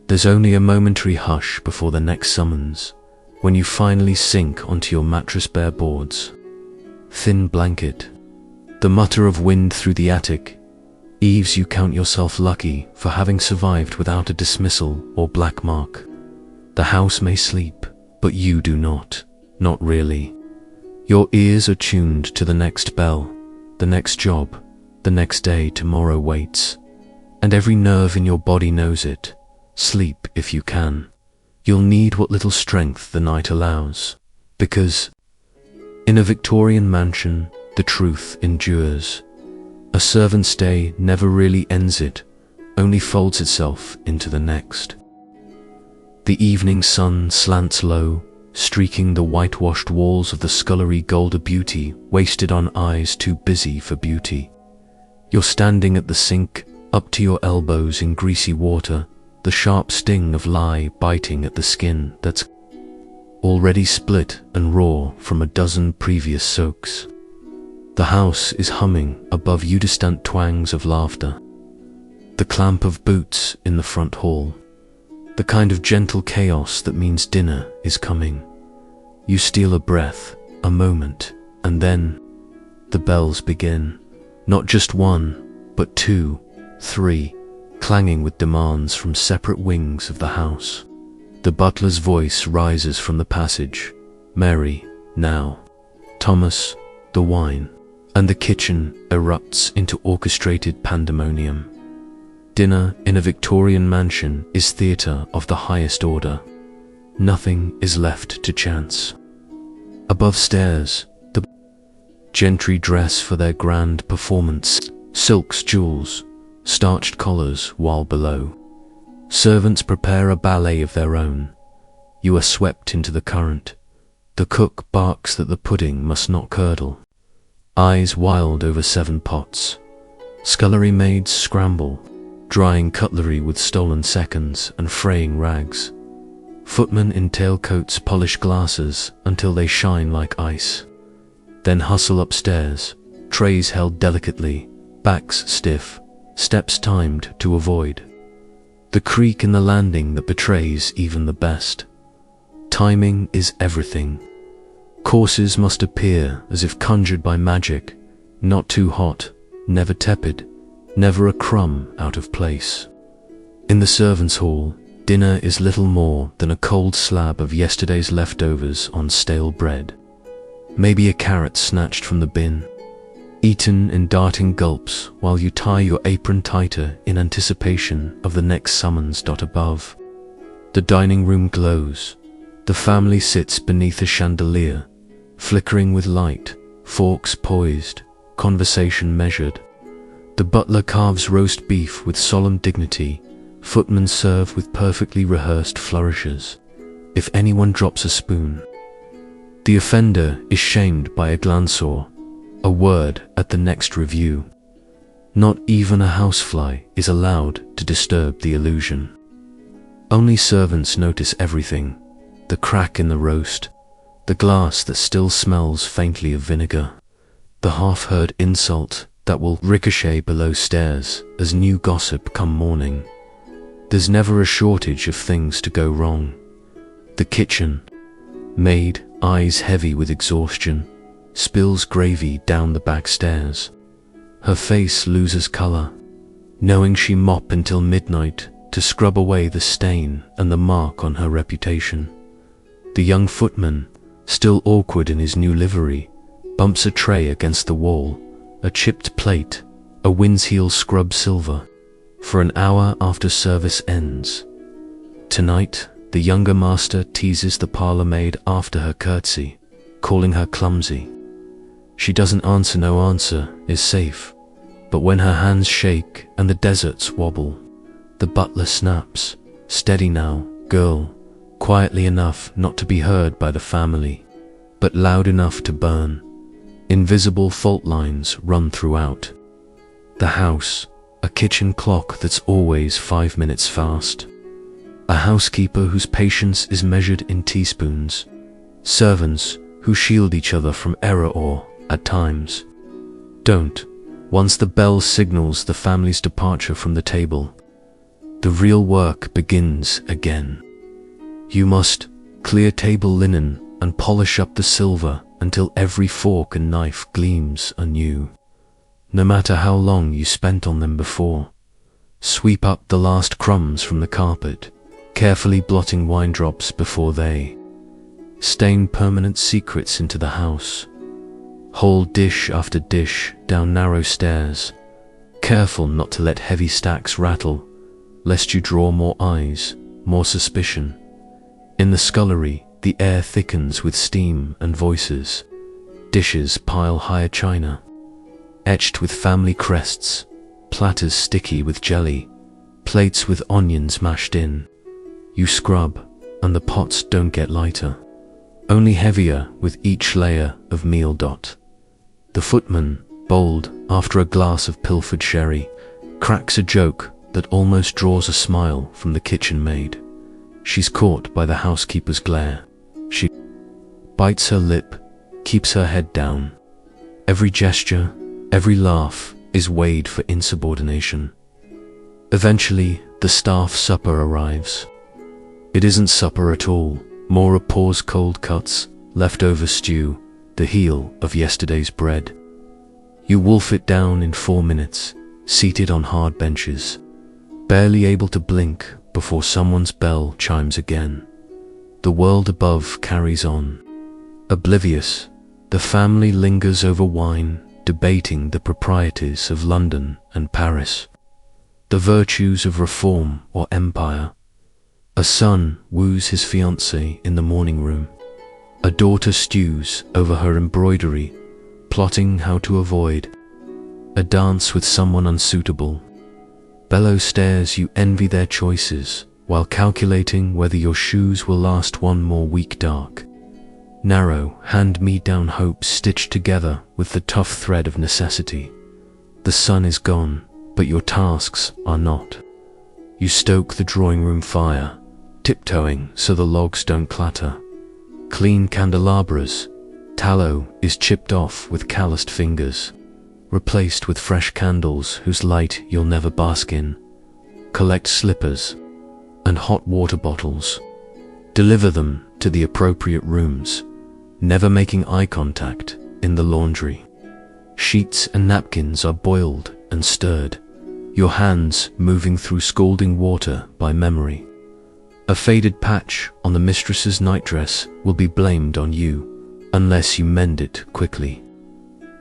There's only a momentary hush before the next summons, when you finally sink onto your mattress-bare boards. Thin blanket. The mutter of wind through the attic. Eves, you count yourself lucky for having survived without a dismissal or black mark. The house may sleep, but you do not. Not really. Your ears are tuned to the next bell, the next job, the next day tomorrow waits. And every nerve in your body knows it. Sleep if you can. You'll need what little strength the night allows, because in a Victorian mansion, the truth endures. A servant's day never really ends it, only folds itself into the next. The evening sun slants low, streaking the whitewashed walls of the scullery gold, a beauty wasted on eyes too busy for beauty. You're standing at the sink, up to your elbows in greasy water, the sharp sting of lye biting at the skin that's already split and raw from a dozen previous soaks. The house is humming above you, distant twangs of laughter. The clamp of boots in the front hall. The kind of gentle chaos that means dinner is coming. You steal a breath, a moment, and then the bells begin. Not just one, but two, three, clanging with demands from separate wings of the house. The butler's voice rises from the passage. Mary, now. Thomas, the wine. And the kitchen erupts into orchestrated pandemonium. Dinner in a Victorian mansion is theatre of the highest order. Nothing is left to chance. Above stairs, the gentry dress for their grand performance. Silks, jewels, starched collars, while below, servants prepare a ballet of their own. You are swept into the current. The cook barks that the pudding must not curdle. Eyes wild over 7 pots. Scullery maids scramble, drying cutlery with stolen seconds and fraying rags. Footmen in tailcoats polish glasses until they shine like ice. Then hustle upstairs, trays held delicately, backs stiff, steps timed to avoid. The creak in the landing that betrays even the best. Timing is everything. Courses must appear as if conjured by magic, not too hot, never tepid, never a crumb out of place. In the servants' hall, dinner is little more than a cold slab of yesterday's leftovers on stale bread. Maybe a carrot snatched from the bin. eaten in darting gulps while you tie your apron tighter in anticipation of the next summons. Above, the dining room glows. The family sits beneath a chandelier, flickering with light, forks poised, conversation measured. The butler carves roast beef with solemn dignity, footmen serve with perfectly rehearsed flourishes. If anyone drops a spoon, the offender is shamed by a glance or a word at the next review. Not even a housefly is allowed to disturb the illusion. Only servants notice everything: the crack in the roast, the glass that still smells faintly of vinegar, the half-heard insult that will ricochet below stairs as new gossip come morning. There's never a shortage of things to go wrong. The kitchen maid, eyes heavy with exhaustion, spills gravy down the back stairs. Her face loses color, knowing she mop until midnight to scrub away the stain and the mark on her reputation. The young footman, still awkward in his new livery, bumps a tray against the wall, a chipped plate, a wind's heel scrub silver, for an hour after service ends. Tonight, the younger master teases the parlour maid after her curtsy, calling her clumsy. She doesn't answer. No answer is safe, but when her hands shake and the deserts wobble, the butler snaps, "Steady now, girl," quietly enough not to be heard by the family, but loud enough to burn. Invisible fault lines run throughout the house, a kitchen clock that's always 5 minutes fast, a housekeeper whose patience is measured in teaspoons, servants who shield each other from error or, at times, don't. Once the bell signals the family's departure from the table, the real work begins again. You must clear table linen and polish up the silver until every fork and knife gleams anew. No matter how long you spent on them before, sweep up the last crumbs from the carpet, carefully blotting wine drops before they stain permanent secrets into the house. Hold dish after dish down narrow stairs, careful not to let heavy stacks rattle, lest you draw more eyes, more suspicion. In the scullery, the air thickens with steam and voices. Dishes pile higher china, etched with family crests, platters sticky with jelly, plates with onions mashed in. You scrub, and the pots don't get lighter, only heavier with each layer of meal. The footman, bold after a glass of pilfered sherry, cracks a joke that almost draws a smile from the kitchen maid. She's caught by the housekeeper's glare. She bites her lip, keeps her head down. Every gesture, every laugh is weighed for insubordination. Eventually, the staff supper arrives. It isn't supper at all, more a pause: cold cuts, leftover stew, the heel of yesterday's bread. You wolf it down in 4 minutes, seated on hard benches, barely able to blink before someone's bell chimes again. The world above carries on. Oblivious, the family lingers over wine, debating the proprieties of London and Paris, the virtues of reform or empire. A son woos his fiancée in the morning room. A daughter stews over her embroidery, plotting how to avoid a dance with someone unsuitable. Below stairs, you envy their choices while calculating whether your shoes will last one more week. Dark, narrow, hand-me-down hopes stitched together with the tough thread of necessity. The sun is gone, but your tasks are not. You stoke the drawing room fire, tiptoeing so the logs don't clatter. Clean candelabras, tallow is chipped off with calloused fingers, replaced with fresh candles whose light you'll never bask in. Collect slippers and hot water bottles. Deliver them to the appropriate rooms, never making eye contact in the laundry. Sheets and napkins are boiled and stirred, your hands moving through scalding water by memory. A faded patch on the mistress's nightdress will be blamed on you unless you mend it quickly.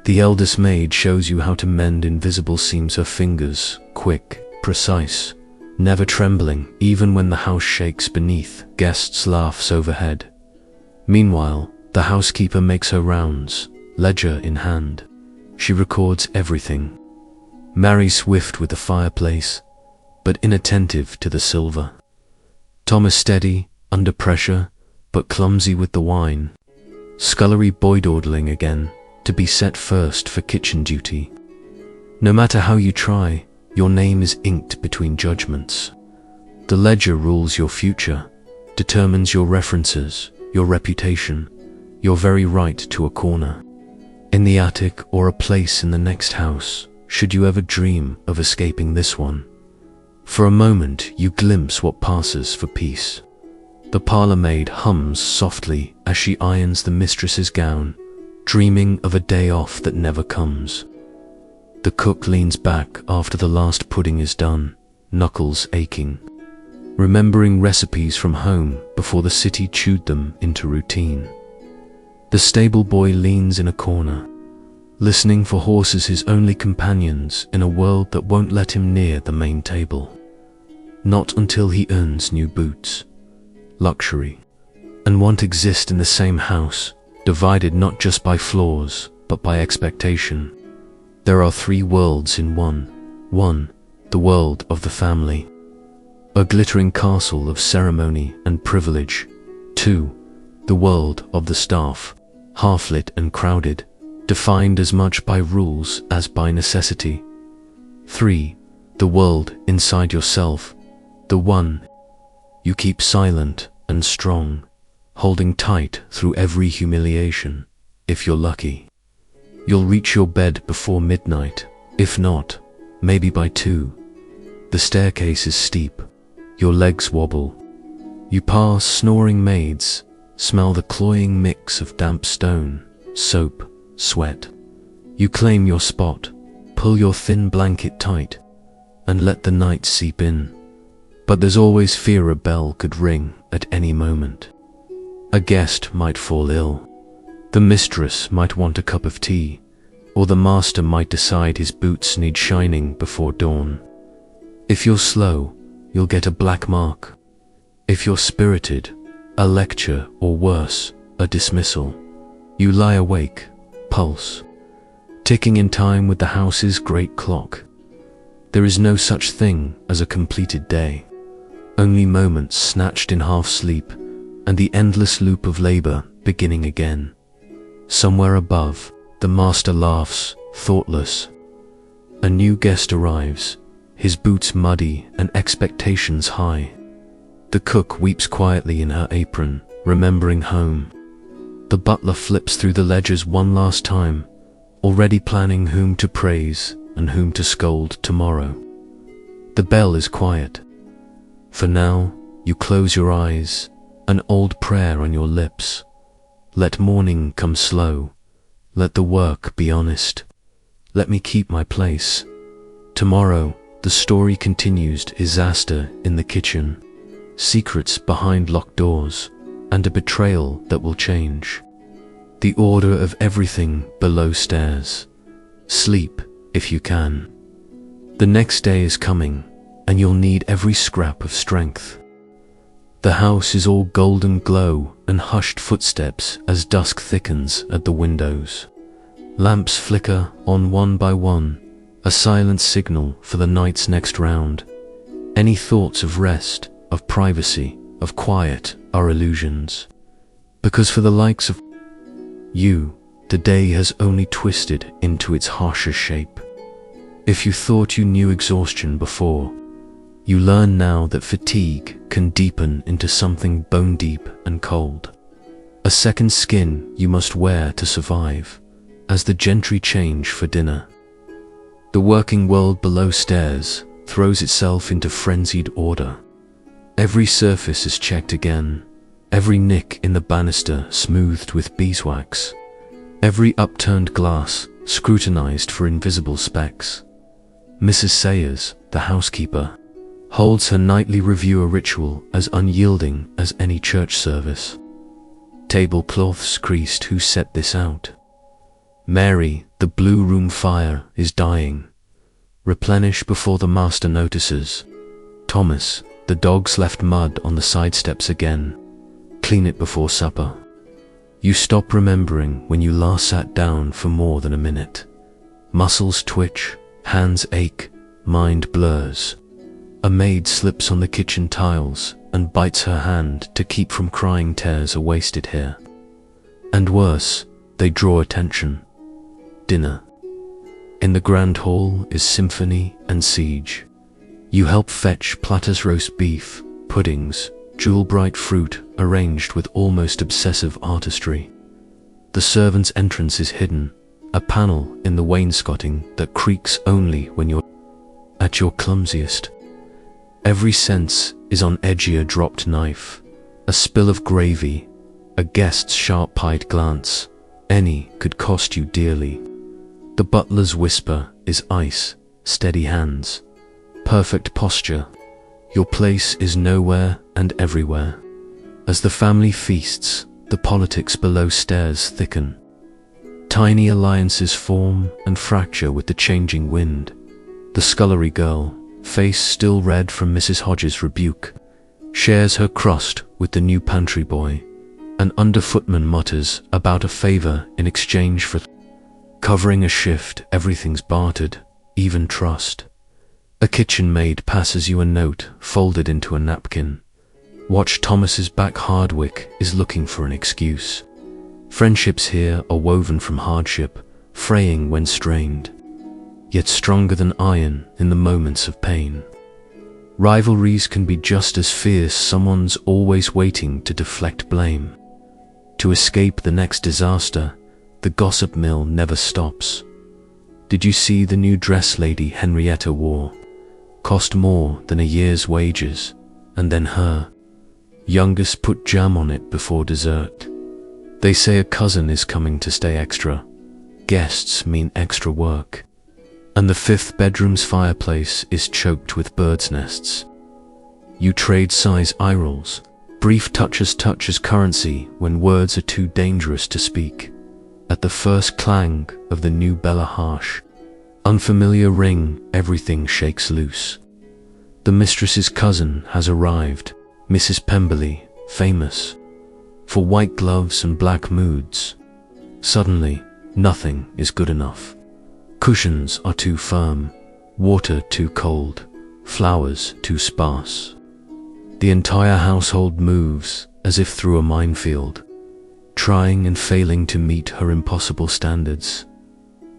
The eldest maid shows you how to mend invisible seams, her fingers quick, precise, never trembling even when the house shakes beneath. Guests laughs overhead. Meanwhile, the housekeeper makes her rounds, ledger in hand. She records everything. Mary swift with the fireplace, but inattentive to the silver. Thomas steady, under pressure, but clumsy with the wine. Scullery boy dawdling again, to be set first for kitchen duty. No matter how you try, your name is inked between judgments. The ledger rules your future, determines your references, your reputation, your very right to a corner in the attic or a place in the next house, should you ever dream of escaping this one. For a moment you glimpse what passes for peace. The parlour maid hums softly as she irons the mistress's gown, dreaming of a day off that never comes. The cook leans back after the last pudding is done, knuckles aching, remembering recipes from home before the city chewed them into routine. The stable boy leans in a corner, listening for horses, his only companions in a world that won't let him near the main table. Not until he earns new boots. Luxury and want exist in the same house, divided not just by flaws, but by expectation. There are three worlds in one. One, the world of the family, a glittering castle of ceremony and privilege. Two, the world of the staff, half-lit and crowded, defined as much by rules as by necessity. Three, the world inside yourself, the one you keep silent and strong, holding tight through every humiliation. If you're lucky, you'll reach your bed before midnight. If not, maybe by 2. The staircase is steep. Your legs wobble. You pass snoring maids, smell the cloying mix of damp stone, soap, sweat. You claim your spot, pull your thin blanket tight, and let the night seep in. But there's always fear a bell could ring at any moment. A guest might fall ill. The mistress might want a cup of tea, or the master might decide his boots need shining before dawn. If you're slow, you'll get a black mark. If you're spirited, a lecture, or worse, a dismissal. You lie awake, pulse, ticking in time with the house's great clock. There is no such thing as a completed day, only moments snatched in half sleep, and the endless loop of labor beginning again. Somewhere above, the master laughs, thoughtless. A new guest arrives, his boots muddy and expectations high. The cook weeps quietly in her apron, remembering home. The butler flips through the ledgers one last time, already planning whom to praise and whom to scold tomorrow. The bell is quiet. For now, you close your eyes, an old prayer on your lips. Let morning come slow. Let the work be honest. Let me keep my place. Tomorrow, the story continues. Disaster in the kitchen, secrets behind locked doors, and a betrayal that will change the order of everything below stairs. Sleep, if you can. The next day is coming, and you'll need every scrap of strength. The house is all golden glow and hushed footsteps as dusk thickens at the windows. Lamps flicker on one by one, a silent signal for the night's next round. Any thoughts of rest, of privacy, of quiet are illusions. Because for the likes of you, the day has only twisted into its harsher shape. If you thought you knew exhaustion before, you learn now that fatigue can deepen into something bone deep and cold. A second skin you must wear to survive, as the gentry change for dinner. The working world below stairs throws itself into frenzied order. Every surface is checked again, every nick in the banister smoothed with beeswax, every upturned glass scrutinized for invisible specks. Mrs. Sayers, the housekeeper, holds her nightly review, a ritual as unyielding as any church service. Tablecloths creased, who set this out? Mary, the blue room fire is dying. Replenish before the master notices. Thomas, the dog's left mud on the side steps again. Clean it before supper. You stop remembering when you last sat down for more than a minute. Muscles twitch, hands ache, mind blurs. A maid slips on the kitchen tiles and bites her hand to keep from crying tears are wasted here. And worse, they draw attention. Dinner. In the grand hall is symphony and siege. You help fetch platters roast beef, puddings, jewel-bright fruit arranged with almost obsessive artistry. The servant's entrance is hidden, a panel in the wainscoting that creaks only when you're at your clumsiest. Every sense is on edgier dropped knife, a spill of gravy, a guest's sharp-eyed glance. Any could cost you dearly. The butler's whisper is ice, steady hands, perfect posture. Your place is nowhere and everywhere. As the family feasts, the politics below stairs thicken. Tiny alliances form and fracture with the changing wind. The scullery girl, face still red from Mrs. Hodges' rebuke, shares her crust with the new pantry boy. An underfootman mutters about a favor in exchange for covering a shift. Everything's bartered, even trust. A kitchen maid passes you a note folded into a napkin. Watch Thomas's back Hardwick is looking for an excuse. Friendships here are woven from hardship, fraying when strained, yet stronger than iron in the moments of pain. Rivalries can be just as fierce, someone's always waiting to deflect blame. To escape the next disaster, the gossip mill never stops. Did you see the new dress Lady Henrietta wore? Cost more than a year's wages, and then her youngest put jam on it before dessert. They say a cousin is coming to stay extra. Guests mean extra work. And the fifth bedroom's fireplace is choked with birds' nests. You trade size eye rolls, brief touches currency when words are too dangerous to speak. At the first clang of the new Bella harsh, unfamiliar ring, everything shakes loose. The mistress's cousin has arrived, Mrs. Pemberley, famous for white gloves and black moods. Suddenly, nothing is good enough. Cushions are too firm, water too cold, flowers too sparse. The entire household moves as if through a minefield, trying and failing to meet her impossible standards.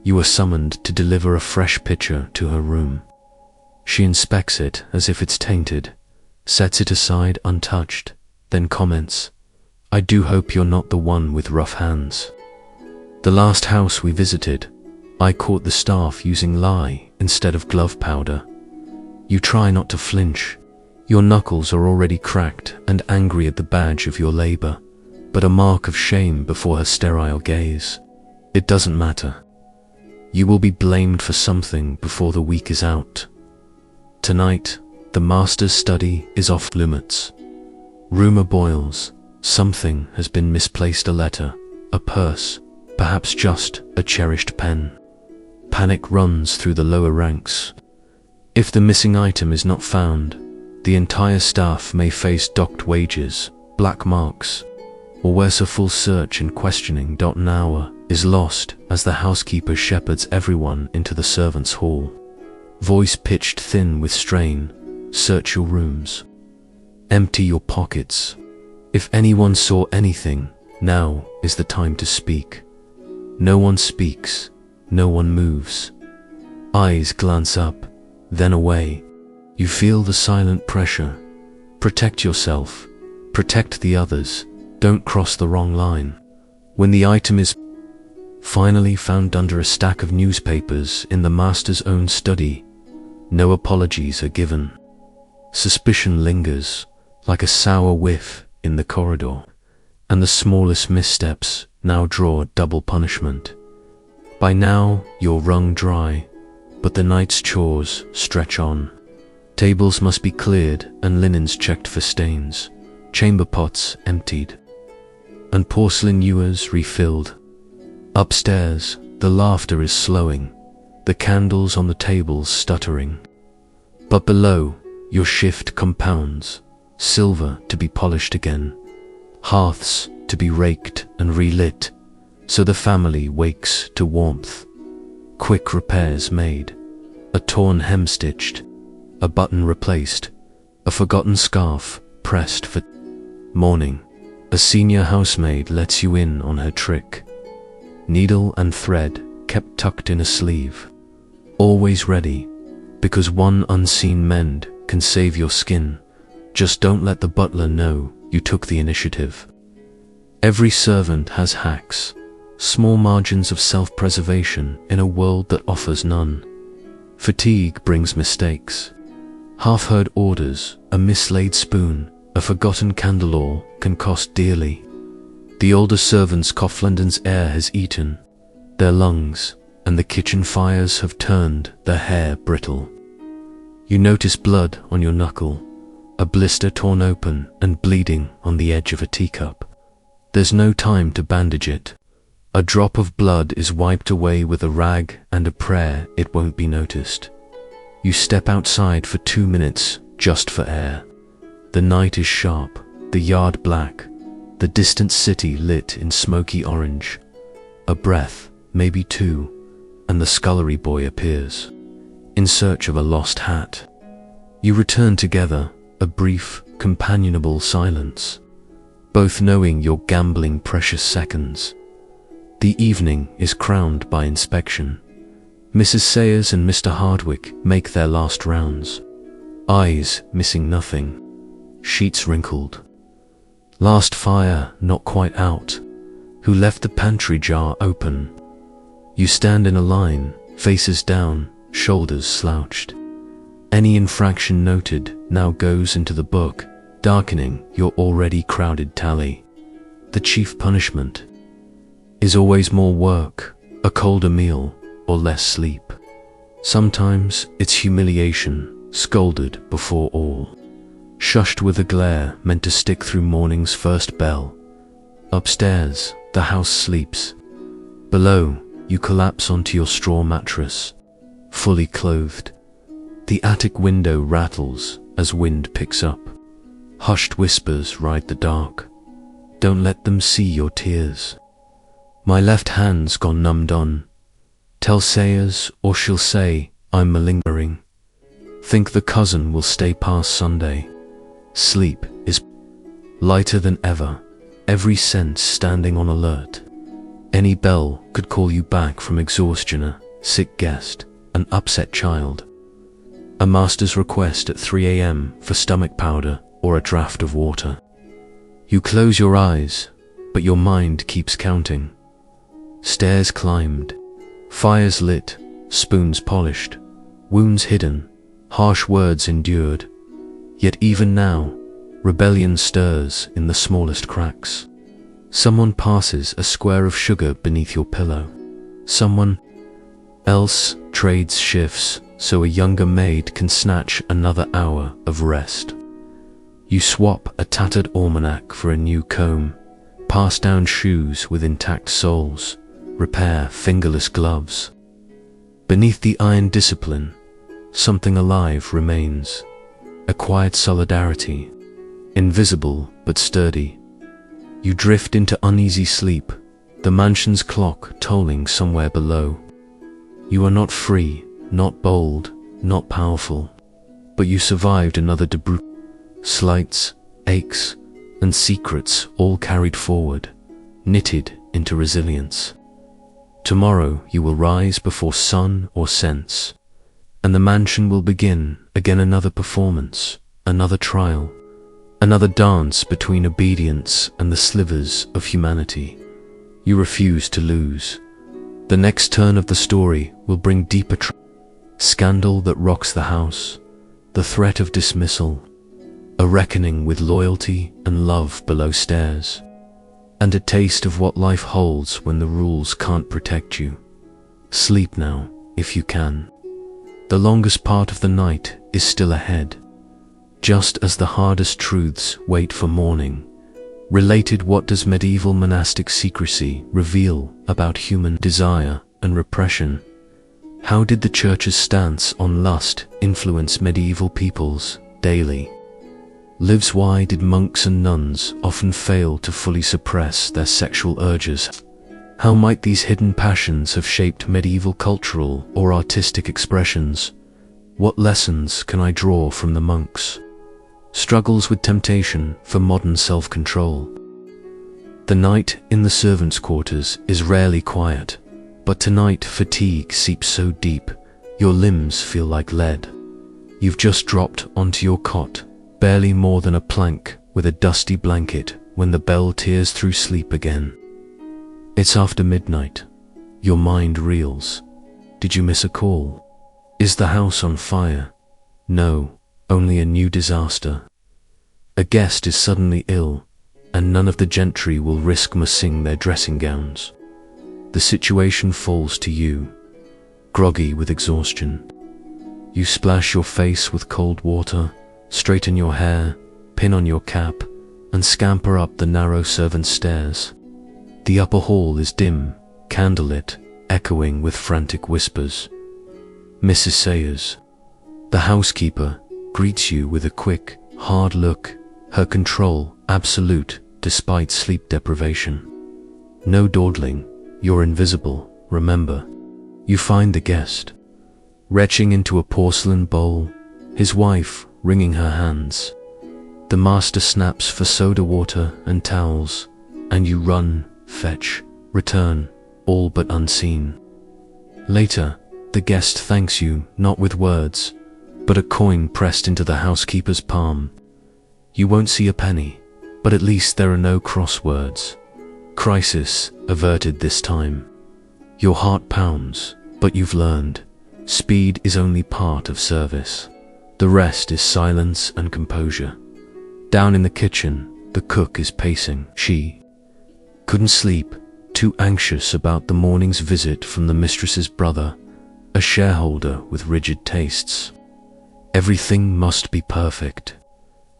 You are summoned to deliver a fresh pitcher to her room. She inspects it as if it's tainted, sets it aside untouched, then comments, "I do hope you're not the one with rough hands." The last house we visited, I caught the staff using lye instead of glove powder. You try not to flinch. Your knuckles are already cracked and angry at the badge of your labor, but a mark of shame before her sterile gaze. It doesn't matter. You will be blamed for something before the week is out. Tonight, the master's study is off limits. Rumor boils. Something has been misplaced, a letter, a purse, perhaps just a cherished pen. Panic runs through the lower ranks. If the missing item is not found, the entire staff may face docked wages, black marks, or worse, a full search and questioning. An hour is lost as the housekeeper shepherds everyone into the servants' hall. Voice pitched thin with strain, search your rooms. Empty your pockets. If anyone saw anything, now is the time to speak. No one speaks, no one moves. Eyes glance up, then away. You feel the silent pressure. Protect yourself, protect the others, don't cross the wrong line. When the item is finally found under a stack of newspapers in the master's own study, no apologies are given. Suspicion lingers, like a sour whiff in the corridor, and the smallest missteps now draw double punishment. By now, you're wrung dry, but the night's chores stretch on. Tables must be cleared and linens checked for stains, chamber pots emptied, and porcelain ewers refilled. Upstairs, The laughter is slowing, the candles on the tables stuttering. But below, your shift compounds, silver to be polished again, hearths to be raked and relit, so the family wakes to warmth. Quick repairs made, a torn hem stitched, a button replaced, a forgotten scarf pressed for morning. A senior housemaid lets you in on her trick. Needle and thread kept tucked in a sleeve, always ready, because one unseen mend can save your skin. Just don't let the butler know you took the initiative. Every servant has hacks, small margins of self-preservation in a world that offers none. Fatigue brings mistakes. Half-heard orders, a mislaid spoon, a forgotten candelabra can cost dearly. The older servants cough. London's air has eaten their lungs, and the kitchen fires have turned their hair brittle. You notice blood on your knuckle, a blister torn open and bleeding on the edge of a teacup. There's no time to bandage it. A drop of blood is wiped away with a rag and a prayer it won't be noticed. You step outside for 2 minutes just for air. The night is sharp, the yard black, the distant city lit in smoky orange. A breath, maybe two, and the scullery boy appears, in search of a lost hat. You return together, a brief, companionable silence, both knowing you're gambling precious seconds. The evening is crowned by inspection. Mrs. Sayers and Mr. Hardwick make their last rounds, eyes missing nothing, sheets wrinkled. Last fire not quite out, who left the pantry jar open? You stand in a line, faces down, shoulders slouched. Any infraction noted now goes into the book, darkening your already crowded tally. The chief punishment is always more work, a colder meal, or less sleep. Sometimes it's humiliation, scolded before all, shushed with a glare meant to stick through morning's first bell. Upstairs, the house sleeps. Below, you collapse onto your straw mattress, fully clothed. The attic window rattles as wind picks up. Hushed whispers ride the dark. Don't let them see your tears. My left hand's gone numbed on. Tell Sayers or she'll say I'm malingering. Think the cousin will stay past Sunday. Sleep is lighter than ever, every sense standing on alert. Any bell could call you back from exhaustion, a sick guest, an upset child. A master's request at 3 a.m. for stomach powder or a draught of water. You close your eyes, but your mind keeps counting. Stairs climbed, fires lit, spoons polished, wounds hidden, harsh words endured. Yet even now, rebellion stirs in the smallest cracks. Someone passes a square of sugar beneath your pillow. Someone else trades shifts so a younger maid can snatch another hour of rest. You swap a tattered almanac for a new comb, pass down shoes with intact soles, repair fingerless gloves. Beneath the iron discipline, something alive remains, a quiet solidarity, invisible but sturdy. You drift into uneasy sleep, the mansion's clock tolling somewhere below. You are not free, not bold, not powerful, but you survived another debris. Slights, aches, and secrets all carried forward, knitted into resilience. Tomorrow you will rise before sun or sense, and the mansion will begin again, another performance, another trial, another dance between obedience and the slivers of humanity. You refuse to lose. The next turn of the story will bring deeper scandal that rocks the house, the threat of dismissal, a reckoning with loyalty and love below stairs, and a taste of what life holds when the rules can't protect you. Sleep now, if you can. The longest part of the night is still ahead, just as the hardest truths wait for morning. Related, what does medieval monastic secrecy reveal about human desire and repression. How did the Church's stance on lust influence medieval peoples daily? Lives why did monks and nuns often fail to fully suppress their sexual urges? How might these hidden passions have shaped medieval cultural or artistic expressions? What lessons can I draw from the monks' struggles with temptation for modern self-control? The night in the servants' quarters is rarely quiet, but tonight fatigue seeps so deep, your limbs feel like lead. You've just dropped onto your cot, barely more than a plank with a dusty blanket, when the bell tears through sleep again. It's after midnight. Your mind reels. Did you miss a call? Is the house on fire? No, only a new disaster. A guest is suddenly ill, and none of the gentry will risk missing their dressing gowns. The situation falls to you, groggy with exhaustion. You splash your face with cold water, straighten your hair, pin on your cap, and scamper up the narrow servants' stairs. The upper hall is dim, candlelit, echoing with frantic whispers. Mrs. Sayers, the housekeeper, greets you with a quick, hard look, her control absolute despite sleep deprivation. No dawdling, you're invisible, remember. You find the guest, retching into a porcelain bowl, his wife wringing her hands. The master snaps for soda water and towels, and you run, fetch, return, all but unseen. Later, the guest thanks you not with words, but a coin pressed into the housekeeper's palm. You won't see a penny, but at least there are no crosswords. Crisis averted this time. Your heart pounds, but you've learned. Speed is only part of service. The rest is silence and composure. Down in the kitchen, the cook is pacing. She couldn't sleep, too anxious about the morning's visit from the mistress's brother, a shareholder with rigid tastes. Everything must be perfect.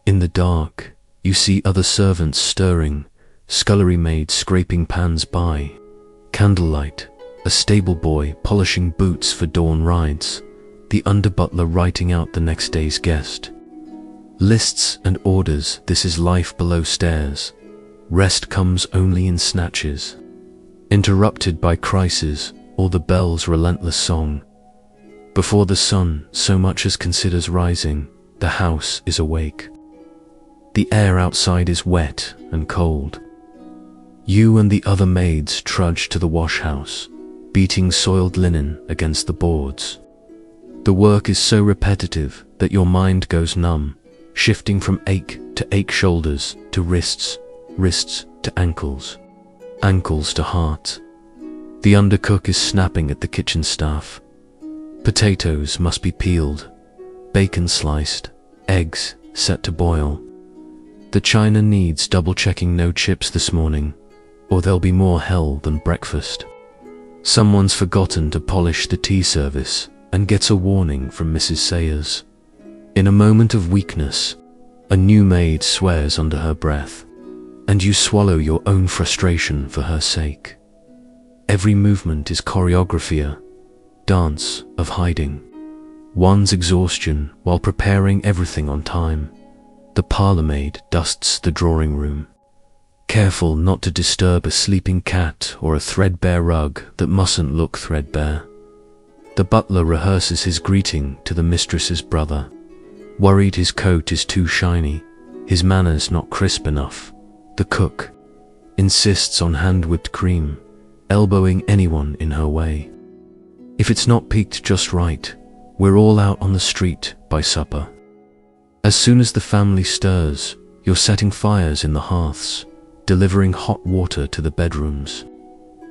In the dark, you see other servants stirring, scullery maids scraping pans by. Candlelight, a stable boy polishing boots for dawn rides, the under-butler writing out the next day's guest. Lists and orders, this is life below stairs. Rest comes only in snatches, interrupted by crises or the bell's relentless song. Before the sun so much as considers rising, the house is awake. The air outside is wet and cold. You and the other maids trudge to the wash house, beating soiled linen against the boards. The work is so repetitive that your mind goes numb, shifting from ache to ache shoulders to wrists, wrists to ankles, ankles to heart. The undercook is snapping at the kitchen staff. Potatoes must be peeled, bacon sliced, eggs set to boil. The china needs double-checking no chips this morning, or there'll be more hell than breakfast. Someone's forgotten to polish the tea service and gets a warning from Mrs. Sayers. In a moment of weakness, a new maid swears under her breath, and you swallow your own frustration for her sake. Every movement is choreography, dance of hiding. One's exhaustion while preparing everything on time. The parlour maid dusts the drawing room, careful not to disturb a sleeping cat or a threadbare rug that mustn't look threadbare. The butler rehearses his greeting to the mistress's brother, worried his coat is too shiny, his manners not crisp enough. The cook insists on hand-whipped cream, elbowing anyone in her way. If it's not peaked just right, we're all out on the street by supper. As soon as the family stirs, you're setting fires in the hearths, delivering hot water to the bedrooms,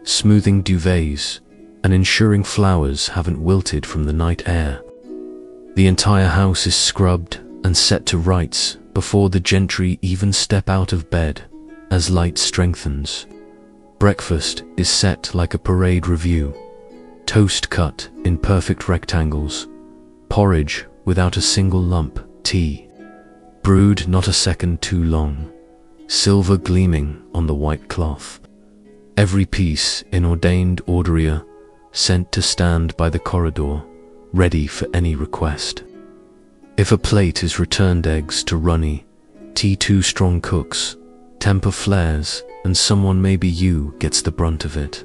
smoothing duvets, and ensuring flowers haven't wilted from the night air. The entire house is scrubbed and set to rights before the gentry even step out of bed. As light strengthens, breakfast is set like a parade review. Toast cut in perfect rectangles, porridge without a single lump, tea brewed not a second too long, silver gleaming on the white cloth. Every piece in ordained orderia, sent to stand by the corridor, ready for any request. If a plate is returned, eggs to runny, tea too strong cooks, temper flares, and someone, maybe you, gets the brunt of it.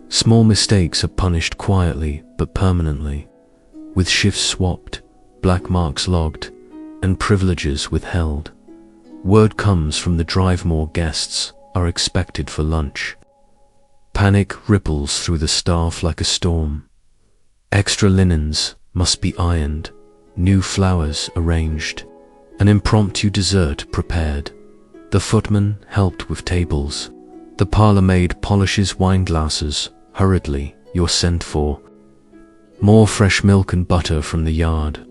Small mistakes are punished quietly but permanently, with shifts swapped, black marks logged, and privileges withheld. Word comes from the drive more guests are expected for lunch. Panic ripples through the staff like a storm. Extra linens must be ironed, new flowers arranged, an impromptu dessert prepared. The footman helped with tables. The parlour maid polishes wine glasses. Hurriedly, you're sent for. More fresh milk and butter from the yard,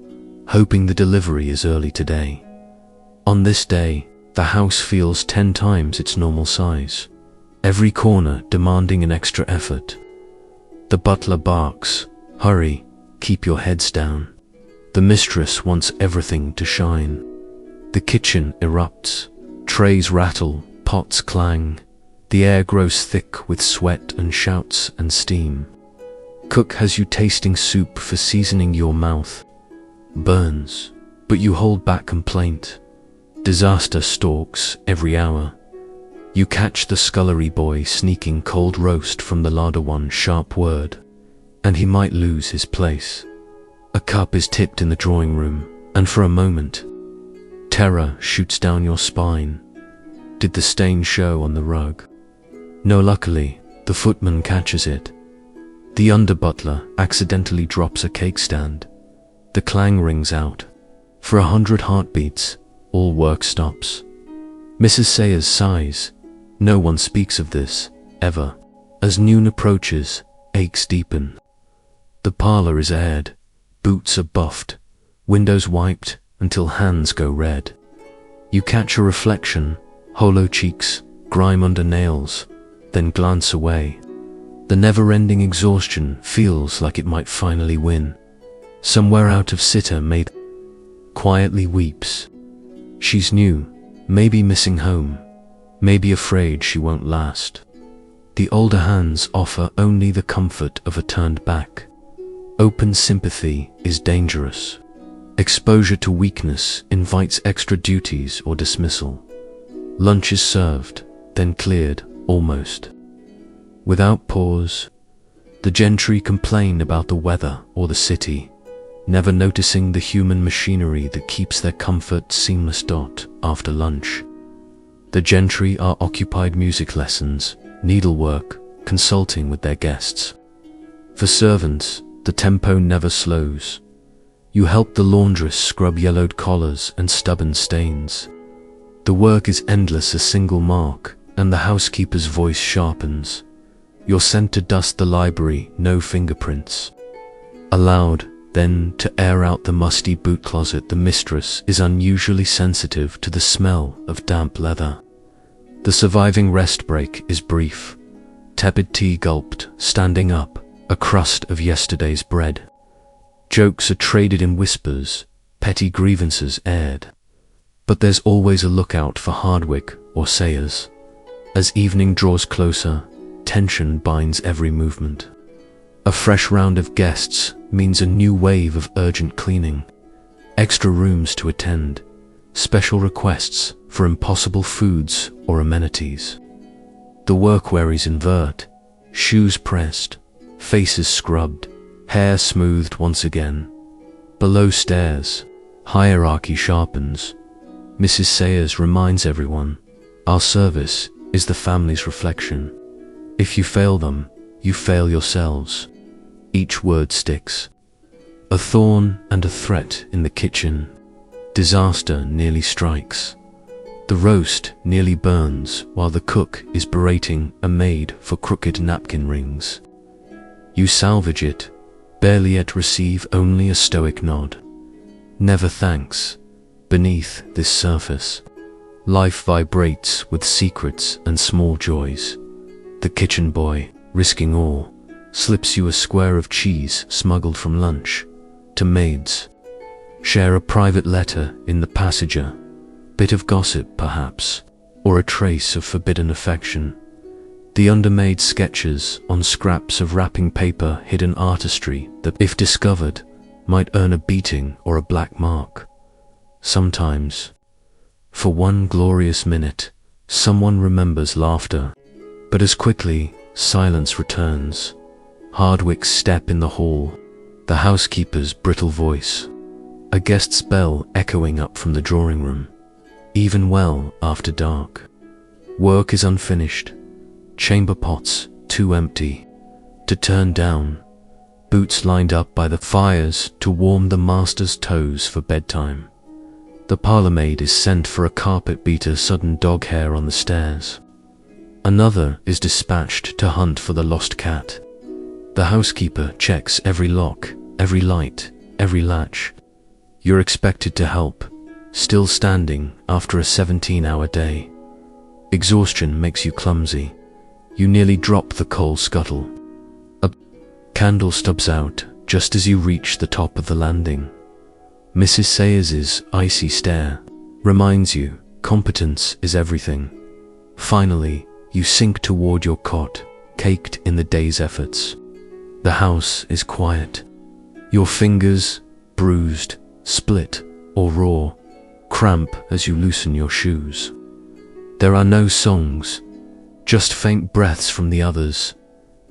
hoping the delivery is early today. On this day, the house feels 10 times its normal size, every corner demanding an extra effort. The butler barks, hurry, keep your heads down. The mistress wants everything to shine. The kitchen erupts, trays rattle, pots clang. The air grows thick with sweat and shouts and steam. Cook has you tasting soup for seasoning. Your mouth burns, but you hold back complaint. Disaster stalks every hour. You catch the scullery boy sneaking cold roast from the larder. One sharp word, and he might lose his place. A cup is tipped in the drawing room, and for a moment, terror shoots down your spine. Did the stain show on the rug? No, luckily, the footman catches it. The under-butler accidentally drops a cake stand. The clang rings out. For 100 heartbeats, all work stops. Mrs. Sayers sighs. No one speaks of this, ever. As noon approaches, aches deepen. The parlour is aired. Boots are buffed. Windows wiped until hands go red. You catch a reflection, hollow cheeks, grime under nails, then glance away. The never-ending exhaustion feels like it might finally win. Somewhere out of sitter maid quietly weeps. She's new, maybe missing home, maybe afraid she won't last. The older hands offer only the comfort of a turned back. Open sympathy is dangerous. Exposure to weakness invites extra duties or dismissal. Lunch is served, then cleared, almost without pause. The gentry complain about the weather or the city, never noticing the human machinery that keeps their comfort seamless. After lunch, the gentry are occupied music lessons, needlework, consulting with their guests. For servants, the tempo never slows. You help the laundress scrub yellowed collars and stubborn stains. The work is endless, a single mark, and the housekeeper's voice sharpens. You're sent to dust the library, no fingerprints. Allowed, then, to air out the musty boot closet. The mistress is unusually sensitive to the smell of damp leather. The surviving rest break is brief. Tepid tea gulped, standing up, a crust of yesterday's bread. Jokes are traded in whispers, petty grievances aired. But there's always a lookout for Hardwick or Sayers. As evening draws closer, tension binds every movement. A fresh round of guests means a new wave of urgent cleaning. Extra rooms to attend, special requests for impossible foods or amenities. The workwearies invert, shoes pressed, faces scrubbed, hair smoothed once again. Below stairs, hierarchy sharpens. Mrs. Sayers reminds everyone, our service is the family's reflection. If you fail them, you fail yourselves. Each word sticks. A thorn and a threat in the kitchen. Disaster nearly strikes. The roast nearly burns while the cook is berating a maid for crooked napkin rings. You salvage it, barely yet receive only a stoic nod. Never thanks. Beneath this surface, life vibrates with secrets and small joys. The kitchen boy, risking all, slips you a square of cheese smuggled from lunch. To maids, share a private letter in the passager, bit of gossip perhaps, or a trace of forbidden affection. The undermade sketches on scraps of wrapping paper hid an artistry that, if discovered, might earn a beating or a black mark. Sometimes, for one glorious minute, someone remembers laughter, but as quickly, silence returns. Hardwick's step in the hall, the housekeeper's brittle voice, a guest's bell echoing up from the drawing room, even well after dark. Work is unfinished, chamber pots too empty to turn down, boots lined up by the fires to warm the master's toes for bedtime. The parlour-maid is sent for a carpet beater, sudden dog hair on the stairs. Another is dispatched to hunt for the lost cat. The housekeeper checks every lock, every light, every latch. You're expected to help, still standing after a 17-hour day. Exhaustion makes you clumsy. You nearly drop the coal scuttle. A candle stubs out just as you reach the top of the landing. Mrs. Sayers's icy stare reminds you competence is everything. Finally, you sink toward your cot, caked in the day's efforts. The house is quiet. Your fingers, bruised, split, or raw, cramp as you loosen your shoes. There are no songs, just faint breaths from the others,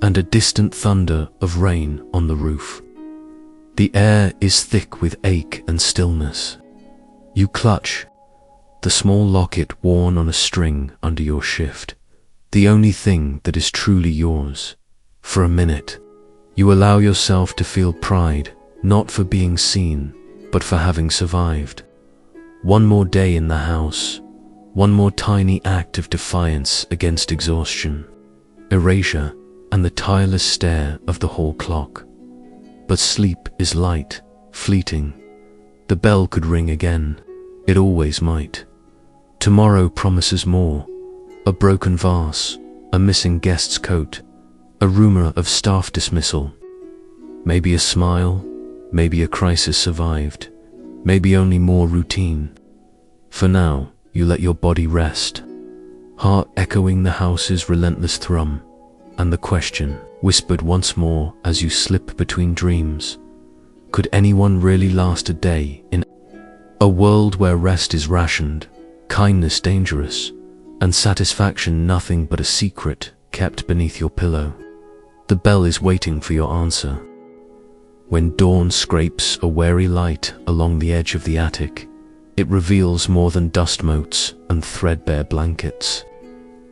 and a distant thunder of rain on the roof. The air is thick with ache and stillness. You clutch the small locket worn on a string under your shift, the only thing that is truly yours. For a minute, you allow yourself to feel pride, not for being seen, but for having survived. One more day in the house, one more tiny act of defiance against exhaustion, erasure, and the tireless stare of the hall clock. But sleep is light, fleeting. The bell could ring again. It always might. Tomorrow promises more. A broken vase, a missing guest's coat, a rumor of staff dismissal. Maybe a smile, maybe a crisis survived, maybe only more routine. For now, you let your body rest, heart echoing the house's relentless thrum, and the question whispered once more as you slip between dreams. Could anyone really last a day in a world where rest is rationed, kindness dangerous, and satisfaction nothing but a secret kept beneath your pillow? The bell is waiting for your answer. When dawn scrapes a wary light along the edge of the attic, it reveals more than dust motes and threadbare blankets.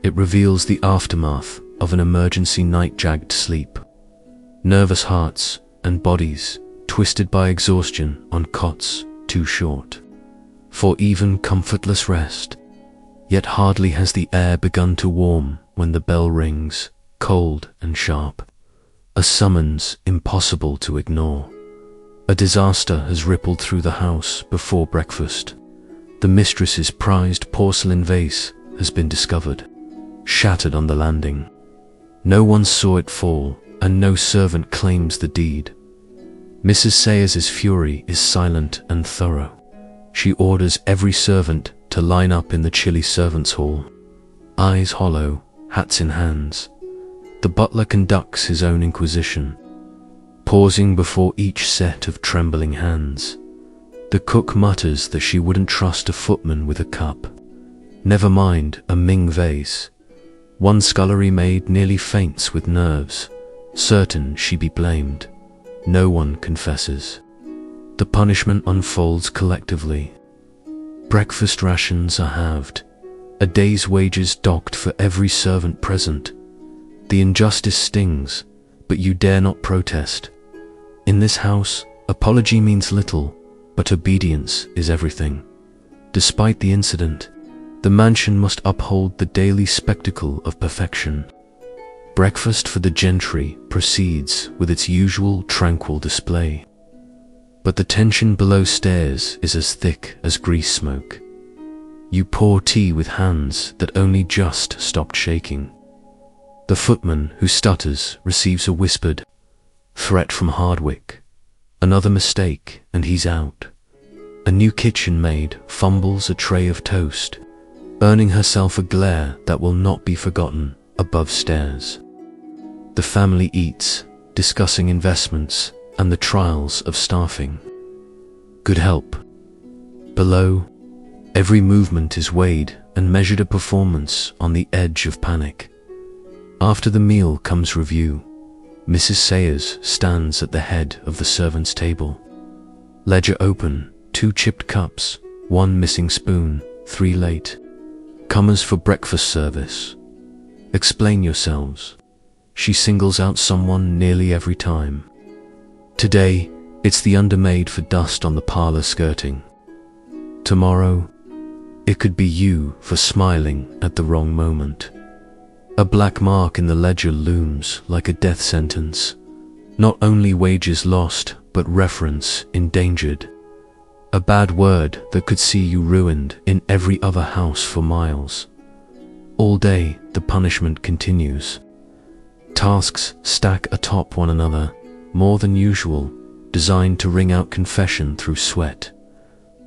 It reveals the aftermath of an emergency night-jagged sleep. Nervous hearts and bodies twisted by exhaustion on cots too short for even comfortless rest. Yet hardly has the air begun to warm when the bell rings, cold and sharp. A summons impossible to ignore. A disaster has rippled through the house before breakfast. The mistress's prized porcelain vase has been discovered, shattered on the landing. No one saw it fall, and no servant claims the deed. Mrs. Sayers's fury is silent and thorough. She orders every servant to line up in the chilly servants' hall, eyes hollow, hats in hands. The butler conducts his own inquisition, pausing before each set of trembling hands. The cook mutters that she wouldn't trust a footman with a cup, never mind a Ming vase. One scullery maid nearly faints with nerves, certain she be blamed. No one confesses. The punishment unfolds collectively. Breakfast rations are halved, a day's wages docked for every servant present. The injustice stings, but you dare not protest. In this house, apology means little, but obedience is everything. Despite the incident, the mansion must uphold the daily spectacle of perfection. Breakfast for the gentry proceeds with its usual tranquil display. But the tension below stairs is as thick as grease smoke. You pour tea with hands that only just stopped shaking. The footman who stutters receives a whispered threat from Hardwick. Another mistake and he's out. A new kitchen maid fumbles a tray of toast, earning herself a glare that will not be forgotten. above stairs. The family eats, discussing investments and the trials of staffing. Good help. Below, every movement is weighed and measured a performance on the edge of panic. After the meal comes review. Mrs. Sayers stands at the head of the servants' table. Ledger open, 2 chipped cups, 1 missing spoon, 3 late. Comers for breakfast service. Explain yourselves. She singles out someone nearly every time. Today, it's the undermaid for dust on the parlor skirting. Tomorrow, it could be you for smiling at the wrong moment. A black mark in the ledger looms like a death sentence. Not only wages lost, but reference endangered. A bad word that could see you ruined in every other house for miles. All day, the punishment continues. Tasks stack atop one another, more than usual, designed to wring out confession through sweat.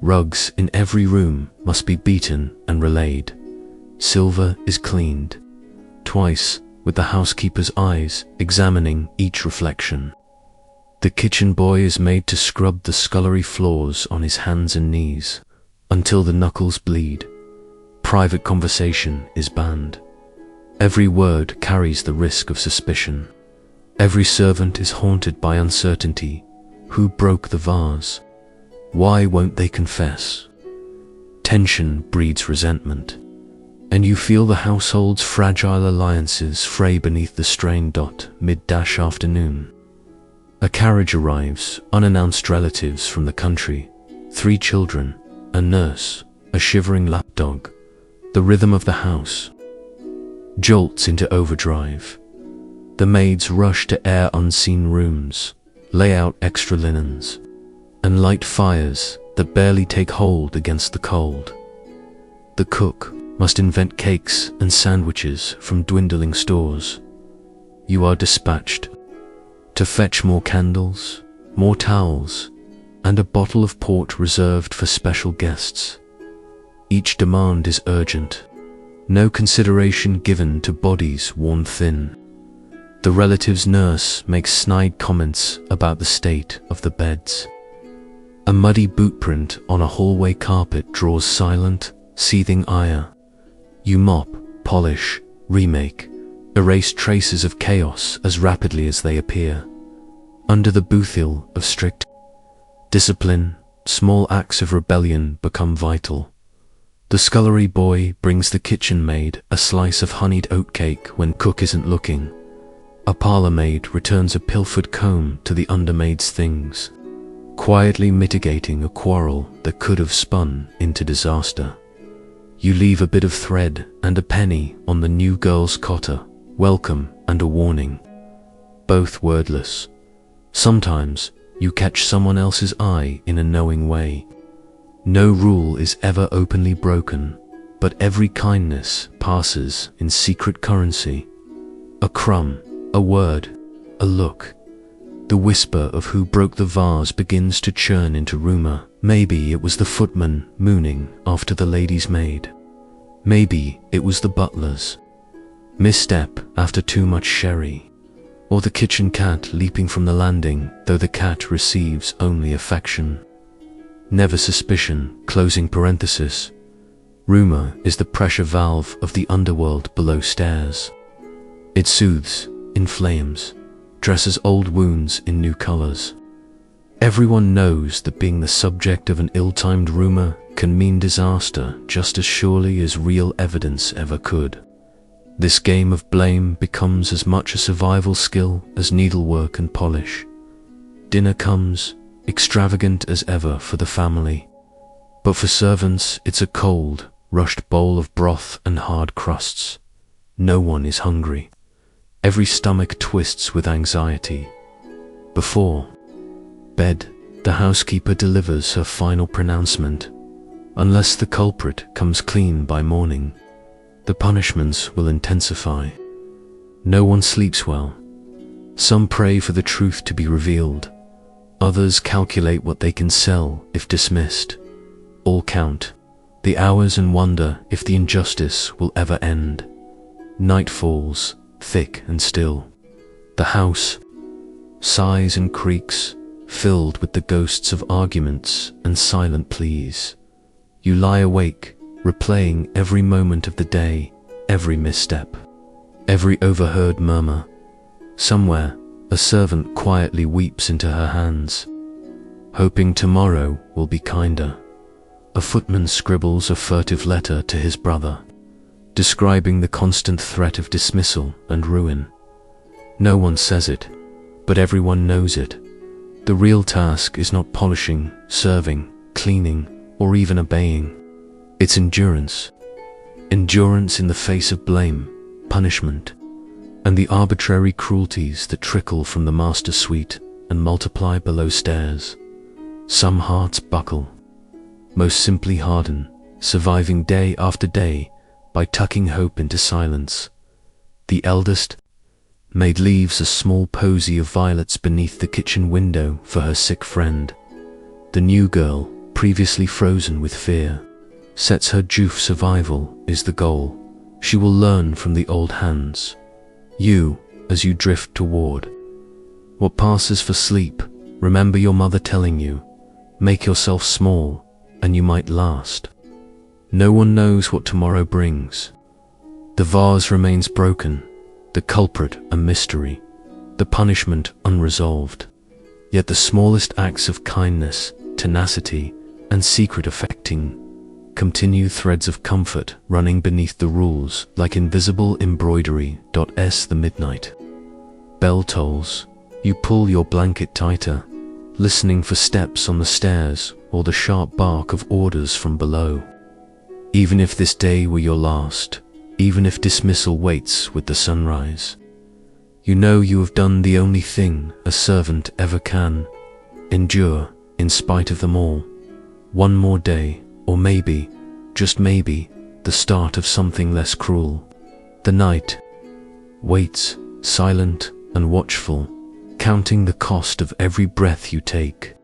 Rugs in every room must be beaten and relayed. Silver is cleaned. Twice, with the housekeeper's eyes examining each reflection. The kitchen boy is made to scrub the scullery floors on his hands and knees, until the knuckles bleed. Private conversation is banned. Every word carries the risk of suspicion. Every servant is haunted by uncertainty. Who broke the vase? Why won't they confess? Tension breeds resentment, and you feel the household's fragile alliances fray beneath the strain. Mid-afternoon. A carriage arrives, unannounced relatives from the country, 3 children, a nurse, a shivering lapdog. The rhythm of the house jolts into overdrive. The maids rush to air unseen rooms, lay out extra linens, and light fires that barely take hold against the cold. The cook must invent cakes and sandwiches from dwindling stores. You are dispatched to fetch more candles, more towels, and a bottle of port reserved for special guests. Each demand is urgent, no consideration given to bodies worn thin. The relative's nurse makes snide comments about the state of the beds. A muddy bootprint on a hallway carpet draws silent, seething ire. You mop, polish, remake, erase traces of chaos as rapidly as they appear. Under the boothil of strict discipline, small acts of rebellion become vital. The scullery boy brings the kitchen maid a slice of honeyed oatcake when cook isn't looking. A parlour maid returns a pilfered comb to the undermaid's things, quietly mitigating a quarrel that could have spun into disaster. You leave a bit of thread and a penny on the new girl's cotter, welcome and a warning, both wordless. Sometimes you catch someone else's eye in a knowing way. No rule is ever openly broken, but every kindness passes in secret currency. A crumb, a word, a look. The whisper of who broke the vase begins to churn into rumor. Maybe it was the footman mooning after the lady's maid. Maybe it was the butler's misstep after too much sherry. Or the kitchen cat leaping from the landing, though the cat receives only affection. Never suspicion, closing parenthesis. Rumor is the pressure valve of the underworld below stairs. It soothes, inflames, dresses old wounds in new colors. Everyone knows that being the subject of an ill-timed rumor can mean disaster just as surely as real evidence ever could. This game of blame becomes as much a survival skill as needlework and polish. Dinner comes, extravagant as ever for the family. But for servants, it's a cold, rushed bowl of broth and hard crusts. No one is hungry. Every stomach twists with anxiety. Before bed, the housekeeper delivers her final pronouncement. Unless the culprit comes clean by morning, the punishments will intensify. No one sleeps well. Some pray for the truth to be revealed. Others calculate what they can sell if dismissed. All count the hours and wonder if the injustice will ever end. Night falls, thick and still. The house sighs and creaks, filled with the ghosts of arguments and silent pleas. You lie awake, replaying every moment of the day, every misstep, every overheard murmur. Somewhere, a servant quietly weeps into her hands, hoping tomorrow will be kinder. A footman scribbles a furtive letter to his brother, describing the constant threat of dismissal and ruin. No one says it, but everyone knows it. The real task is not polishing, serving, cleaning, or even obeying. It's endurance. Endurance in the face of blame, punishment, and the arbitrary cruelties that trickle from the master suite and multiply below stairs. Some hearts buckle, most simply harden, surviving day after day by tucking hope into silence. The eldest maid leaves a small posy of violets beneath the kitchen window for her sick friend. The new girl, previously frozen with fear, sets her joof survival is the goal. She will learn from the old hands. You, as you drift toward what passes for sleep, remember your mother telling you, make yourself small, and you might last. No one knows what tomorrow brings. The vase remains broken, the culprit a mystery, the punishment unresolved. Yet the smallest acts of kindness, tenacity, and secret affecting continue threads of comfort running beneath the rules like invisible embroidery. The midnight bell tolls. You pull your blanket tighter, listening for steps on the stairs or the sharp bark of orders from below. Even if this day were your last, even if dismissal waits with the sunrise, you know you have done the only thing a servant ever can: endure in spite of them all. One more day, or maybe, just maybe, the start of something less cruel. The night waits, silent and watchful, counting the cost of every breath you take.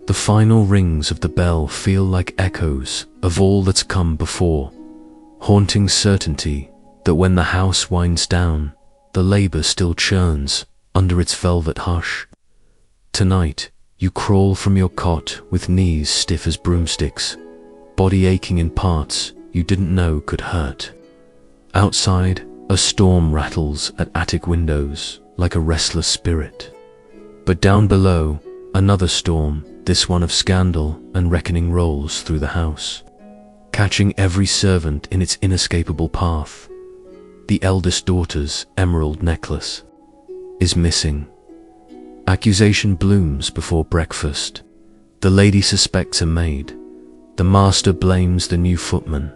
The final rings of the bell feel like echoes of all that's come before, haunting certainty that when the house winds down, the labor still churns under its velvet hush. Tonight, you crawl from your cot with knees stiff as broomsticks, body aching in parts you didn't know could hurt. Outside, a storm rattles at attic windows like a restless spirit. But down below, another storm, this one of scandal and reckoning, rolls through the house, catching every servant in its inescapable path. The eldest daughter's emerald necklace is missing. Accusation blooms before breakfast. The lady suspects a maid. The master blames the new footman.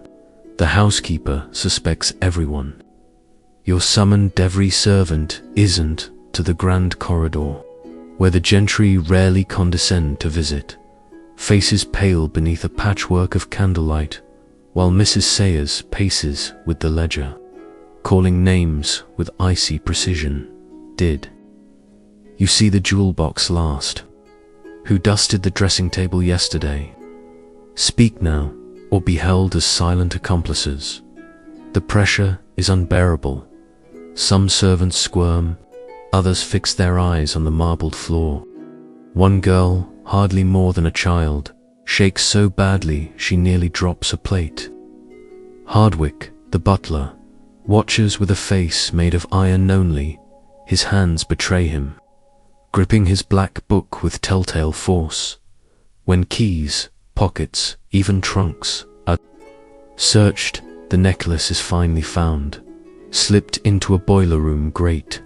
The housekeeper suspects everyone. Your summoned every servant isn't to the grand corridor, where the gentry rarely condescend to visit, faces pale beneath a patchwork of candlelight, while Mrs. Sayers paces with the ledger, calling names with icy precision. Did you see the jewel box last? Who dusted the dressing table yesterday? Speak now, or be held as silent accomplices. The pressure is unbearable. Some servants squirm, others fix their eyes on the marbled floor. One girl, hardly more than a child, shakes so badly she nearly drops a plate. Hardwick, the butler, watches with a face made of iron only. His hands betray him, gripping his black book with telltale force. When keys, pockets, even trunks are searched, the necklace is finally found, slipped into a boiler room grate,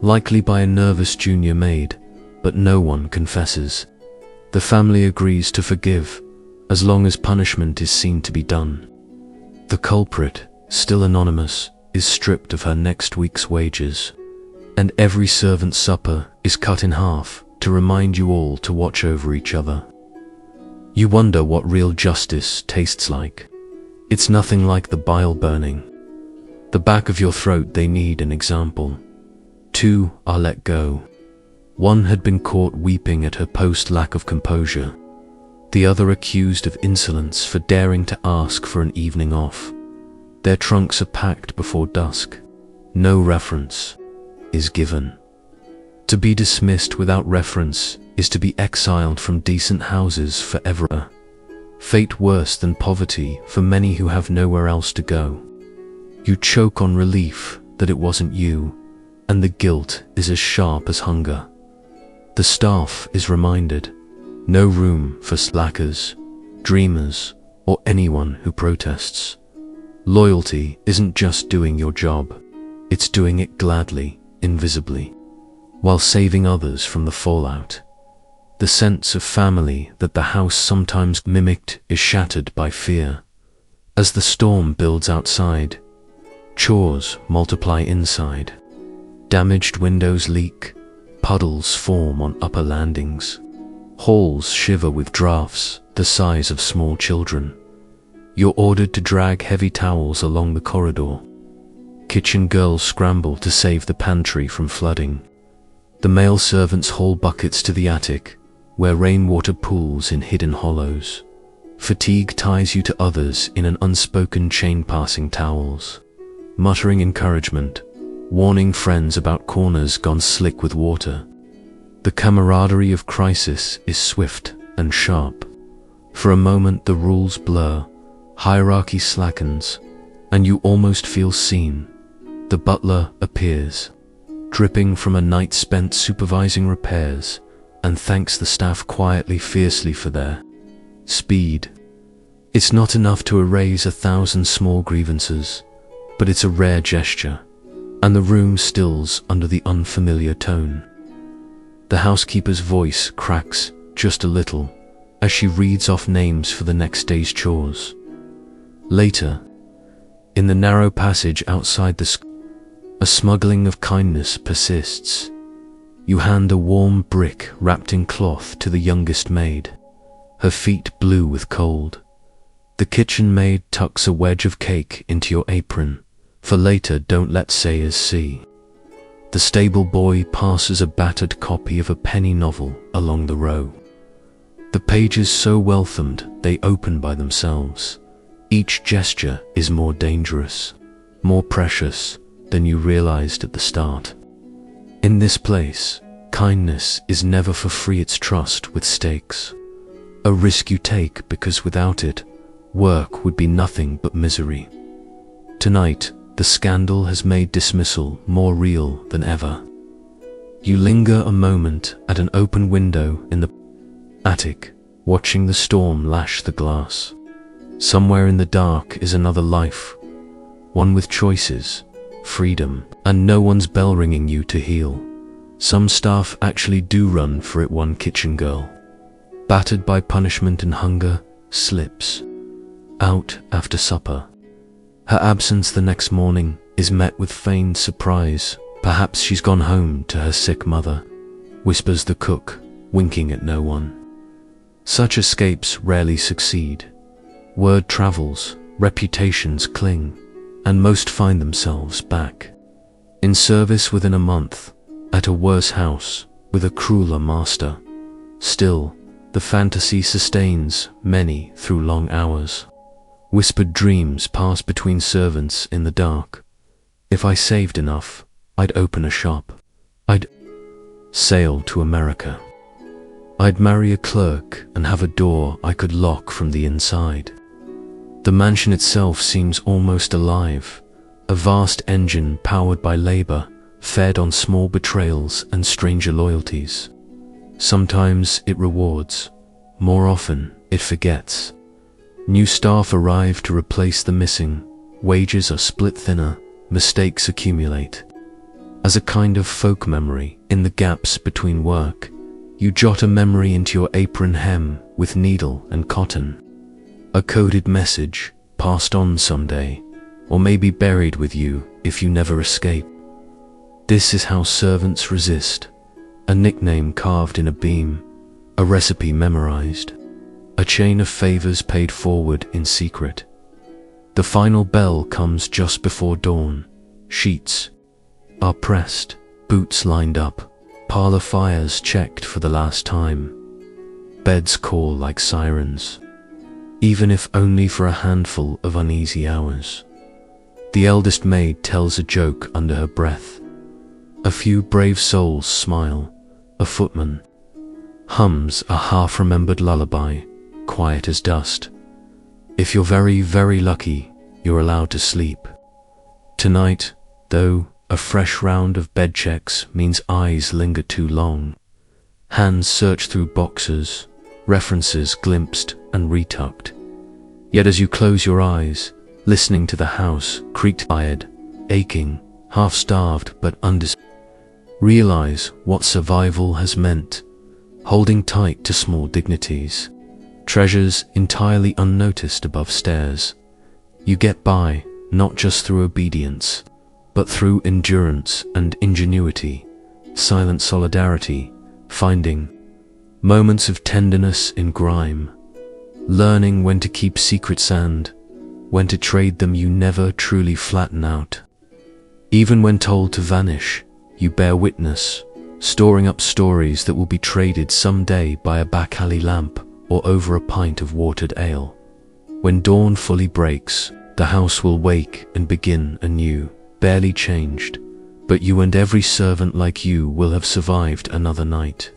likely by a nervous junior maid, but no one confesses. The family agrees to forgive, as long as punishment is seen to be done. The culprit, still anonymous, is stripped of her next week's wages, and every servant's supper is cut in half to remind you all to watch over each other. You wonder what real justice tastes like. It's nothing like the bile burning. The back of your throat. They need an example. 2 are let go. One had been caught weeping at her post-lack of composure. The other accused of insolence for daring to ask for an evening off. Their trunks are packed before dusk. No reference is given. To be dismissed without reference is to be exiled from decent houses forever. Fate worse than poverty for many who have nowhere else to go. You choke on relief that it wasn't you, and the guilt is as sharp as hunger. The staff is reminded, no room for slackers, dreamers, or anyone who protests. Loyalty isn't just doing your job, it's doing it gladly, invisibly, while saving others from the fallout. The sense of family that the house sometimes mimicked is shattered by fear. As the storm builds outside, chores multiply inside. Damaged windows leak, puddles form on upper landings. Halls shiver with drafts the size of small children. You're ordered to drag heavy towels along the corridor. Kitchen girls scramble to save the pantry from flooding. The male servants haul buckets to the attic, where rainwater pools in hidden hollows. Fatigue ties you to others in an unspoken chain passing towels. Muttering encouragement, warning friends about corners gone slick with water. The camaraderie of crisis is swift and sharp. For a moment the rules blur, hierarchy slackens, and you almost feel seen. The butler appears, dripping from a night spent supervising repairs, and thanks the staff quietly, fiercely for their speed. It's not enough to erase 1,000 small grievances, but it's a rare gesture, and the room stills under the unfamiliar tone. The housekeeper's voice cracks just a little as she reads off names for the next day's chores. Later, in the narrow passage outside the school, a smuggling of kindness persists. You hand a warm brick wrapped in cloth to the youngest maid, her feet blue with cold. The kitchen maid tucks a wedge of cake into your apron, for later don't let Sayers see. The stable boy passes a battered copy of a penny novel along the row. The pages so well thumbed they open by themselves. Each gesture is more dangerous, more precious than you realized at the start. In this place, kindness is never for free, it's trust with stakes. A risk you take because without it, work would be nothing but misery. Tonight, the scandal has made dismissal more real than ever. You linger a moment at an open window in the attic, watching the storm lash the glass. Somewhere in the dark is another life, one with choices, freedom, and no one's bell ringing you to heal. Some staff actually do run for it. One kitchen girl, battered by punishment and hunger, slips out after supper. Her absence the next morning is met with feigned surprise. Perhaps she's gone home to her sick mother, whispers the cook, winking at no one. Such escapes rarely succeed. Word travels, reputations cling, and most find themselves back in service within a month, at a worse house, with a crueler master. Still, the fantasy sustains many through long hours. Whispered dreams pass between servants in the dark. If I saved enough, I'd open a shop. I'd sail to America. I'd marry a clerk and have a door I could lock from the inside. The mansion itself seems almost alive, a vast engine powered by labor, fed on small betrayals and stranger loyalties. Sometimes it rewards, more often it forgets. New staff arrive to replace the missing, wages are split thinner, mistakes accumulate. As a kind of folk memory, in the gaps between work, you jot a memory into your apron hem with needle and cotton. A coded message, passed on someday, or maybe buried with you if you never escape. This is how servants resist. A nickname carved in a beam, a recipe memorized, a chain of favors paid forward in secret. The final bell comes just before dawn. Sheets are pressed, boots lined up, parlor fires checked for the last time. Beds call like sirens, even if only for a handful of uneasy hours. The eldest maid tells a joke under her breath. A few brave souls smile. A footman hums a half-remembered lullaby, quiet as dust. If you're very, very lucky, you're allowed to sleep. Tonight, though, a fresh round of bed checks means eyes linger too long. Hands search through boxes, references glimpsed and retucked. Yet as you close your eyes, listening to the house creak, tired, aching, half-starved but realize what survival has meant, holding tight to small dignities, treasures entirely unnoticed above stairs. You get by, not just through obedience, but through endurance and ingenuity, silent solidarity, finding moments of tenderness in grime, learning when to keep secrets and when to trade them. You never truly flatten out. Even when told to vanish, you bear witness, storing up stories that will be traded someday by a back alley lamp or over a pint of watered ale. When dawn fully breaks, the house will wake and begin anew, barely changed, but you and every servant like you will have survived another night.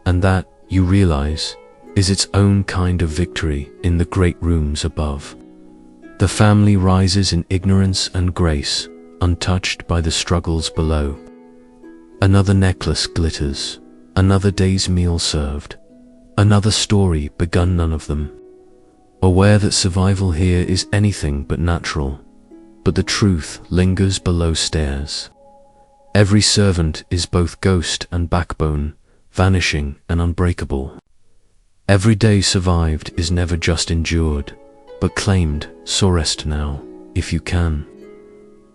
And that, you realize, is its own kind of victory in the great rooms above. The family rises in ignorance and grace, untouched by the struggles below. Another necklace glitters, another day's meal served, another story begun, none of them aware that survival here is anything but natural, but the truth lingers below stairs. Every servant is both ghost and backbone, vanishing and unbreakable. Every day survived is never just endured, but claimed. So rest now, if you can.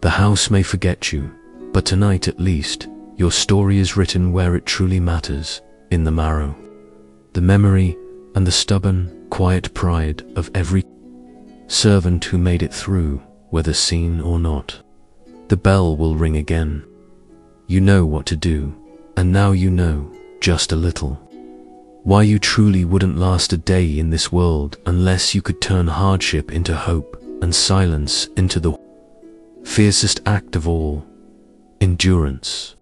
The house may forget you, but tonight at least, your story is written where it truly matters, in the marrow. The memory and the stubborn, quiet pride of every servant who made it through, whether seen or not. The bell will ring again. You know what to do, and now you know, just a little, why you truly wouldn't last a day in this world unless you could turn hardship into hope and silence into the fiercest act of all, endurance.